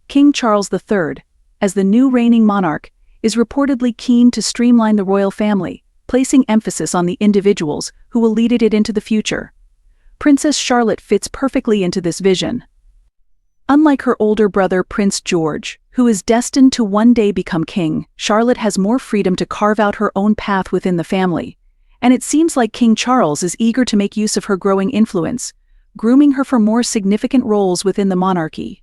King Charles III, as the new reigning monarch, is reportedly keen to streamline the royal family, placing emphasis on the individuals who will lead it into the future. Princess Charlotte fits perfectly into this vision. Unlike her older brother Prince George, who is destined to one day become king, Charlotte has more freedom to carve out her own path within the family, and it seems like King Charles is eager to make use of her growing influence, grooming her for more significant roles within the monarchy.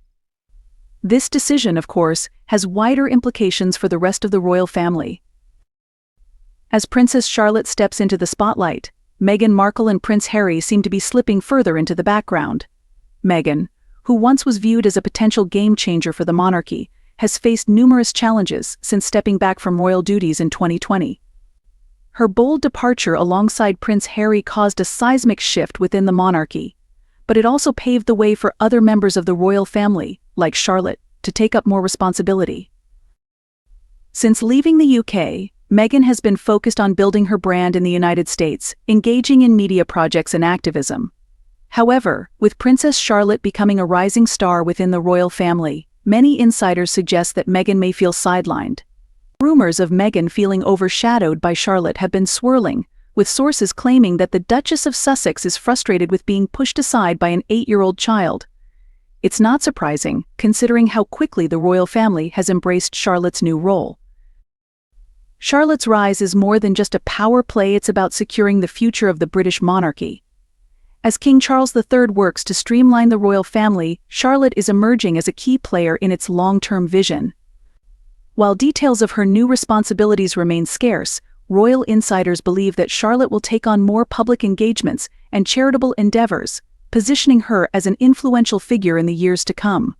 This decision, of course, has wider implications for the rest of the royal family. As Princess Charlotte steps into the spotlight, Meghan Markle and Prince Harry seem to be slipping further into the background. Meghan, who once was viewed as a potential game-changer for the monarchy, has faced numerous challenges since stepping back from royal duties in 2020. Her bold departure alongside Prince Harry caused a seismic shift within the monarchy, but it also paved the way for other members of the royal family, like Charlotte, to take up more responsibility. Since leaving the UK, Meghan has been focused on building her brand in the United States, engaging in media projects and activism. However, with Princess Charlotte becoming a rising star within the royal family, many insiders suggest that Meghan may feel sidelined. Rumors of Meghan feeling overshadowed by Charlotte have been swirling, with sources claiming that the Duchess of Sussex is frustrated with being pushed aside by an 8-year-old child. It's not surprising, considering how quickly the royal family has embraced Charlotte's new role. Charlotte's rise is more than just a power play, it's about securing the future of the British monarchy. As King Charles III works to streamline the royal family, Charlotte is emerging as a key player in its long-term vision. While details of her new responsibilities remain scarce, royal insiders believe that Charlotte will take on more public engagements and charitable endeavors, positioning her as an influential figure in the years to come.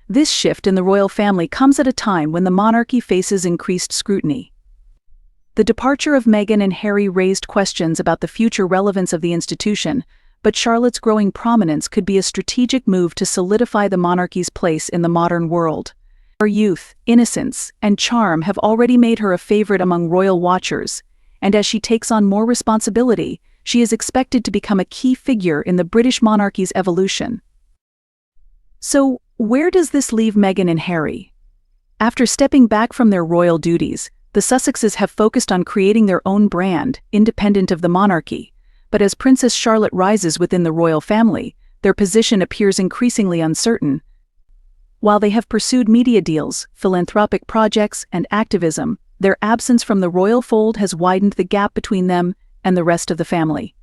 This shift in the royal family comes at a time when the monarchy faces increased scrutiny. The departure of Meghan and Harry raised questions about the future relevance of the institution, but Charlotte's growing prominence could be a strategic move to solidify the monarchy's place in the modern world. Her youth, innocence, and charm have already made her a favorite among royal watchers, and as she takes on more responsibility, she is expected to become a key figure in the British monarchy's evolution. So, where does this leave Meghan and Harry? After stepping back from their royal duties, the Sussexes have focused on creating their own brand, independent of the monarchy, but as Princess Charlotte rises within the royal family, their position appears increasingly uncertain. While they have pursued media deals, philanthropic projects, and activism, their absence from the royal fold has widened the gap between them and the rest of the family.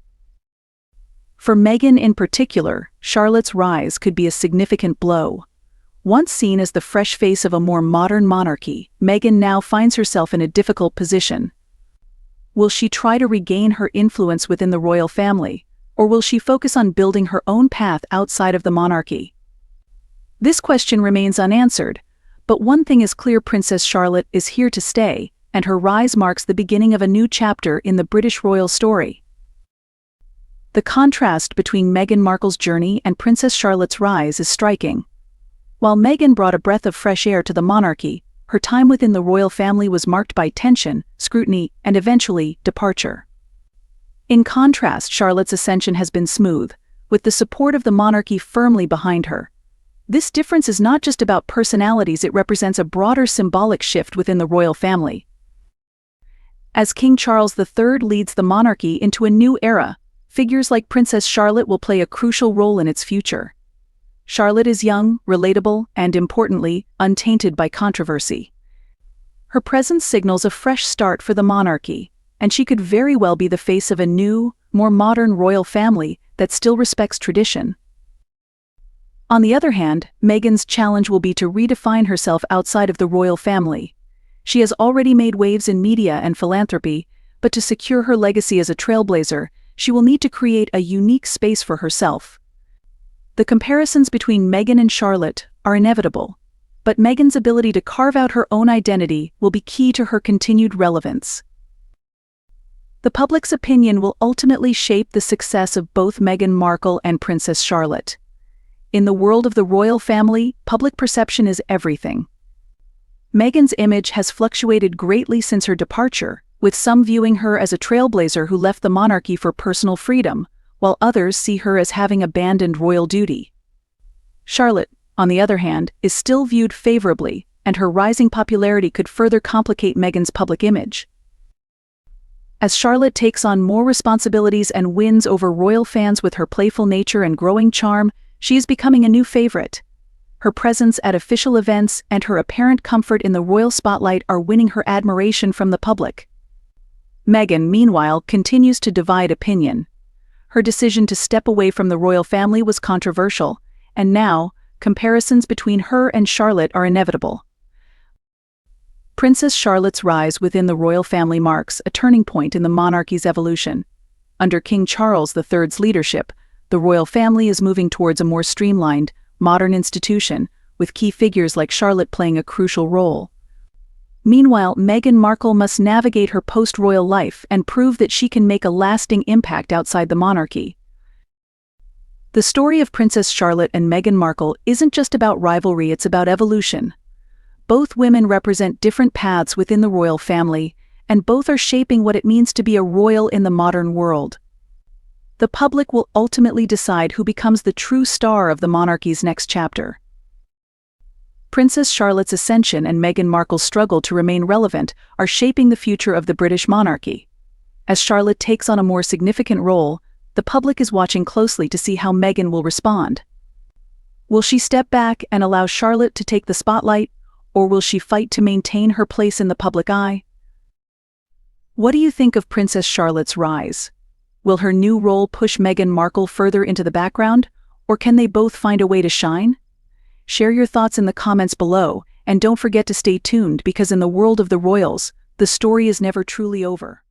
For Meghan in particular, Charlotte's rise could be a significant blow. Once seen as the fresh face of a more modern monarchy, Meghan now finds herself in a difficult position. Will she try to regain her influence within the royal family, or will she focus on building her own path outside of the monarchy? This question remains unanswered, but one thing is clear: Princess Charlotte is here to stay, and her rise marks the beginning of a new chapter in the British royal story. The contrast between Meghan Markle's journey and Princess Charlotte's rise is striking. While Meghan brought a breath of fresh air to the monarchy, her time within the royal family was marked by tension, scrutiny, and eventually, departure. In contrast, Charlotte's ascension has been smooth, with the support of the monarchy firmly behind her. This difference is not just about personalities, it represents a broader symbolic shift within the royal family. As King Charles III leads the monarchy into a new era, figures like Princess Charlotte will play a crucial role in its future. Charlotte is young, relatable, and importantly, untainted by controversy. Her presence signals a fresh start for the monarchy, and she could very well be the face of a new, more modern royal family that still respects tradition. On the other hand, Meghan's challenge will be to redefine herself outside of the royal family. She has already made waves in media and philanthropy, but to secure her legacy as a trailblazer, she will need to create a unique space for herself. The comparisons between Meghan and Charlotte are inevitable, but Meghan's ability to carve out her own identity will be key to her continued relevance. The public's opinion will ultimately shape the success of both Meghan Markle and Princess Charlotte. In the world of the royal family, public perception is everything. Meghan's image has fluctuated greatly since her departure, with some viewing her as a trailblazer who left the monarchy for personal freedom, while others see her as having abandoned royal duty. Charlotte, on the other hand, is still viewed favorably, and her rising popularity could further complicate Meghan's public image. As Charlotte takes on more responsibilities and wins over royal fans with her playful nature and growing charm, she is becoming a new favorite. Her presence at official events and her apparent comfort in the royal spotlight are winning her admiration from the public. Meghan, meanwhile, continues to divide opinion. Her decision to step away from the royal family was controversial, and now, comparisons between her and Charlotte are inevitable. Princess Charlotte's rise within the royal family marks a turning point in the monarchy's evolution. Under King Charles III's leadership, the royal family is moving towards a more streamlined, modern institution, with key figures like Charlotte playing a crucial role. Meanwhile, Meghan Markle must navigate her post-royal life and prove that she can make a lasting impact outside the monarchy. The story of Princess Charlotte and Meghan Markle isn't just about rivalry, it's about evolution. Both women represent different paths within the royal family, and both are shaping what it means to be a royal in the modern world. The public will ultimately decide who becomes the true star of the monarchy's next chapter. Princess Charlotte's ascension and Meghan Markle's struggle to remain relevant are shaping the future of the British monarchy. As Charlotte takes on a more significant role, the public is watching closely to see how Meghan will respond. Will she step back and allow Charlotte to take the spotlight, or will she fight to maintain her place in the public eye? What do you think of Princess Charlotte's rise? Will her new role push Meghan Markle further into the background, or can they both find a way to shine? Share your thoughts in the comments below, and don't forget to stay tuned because in the world of the royals, the story is never truly over.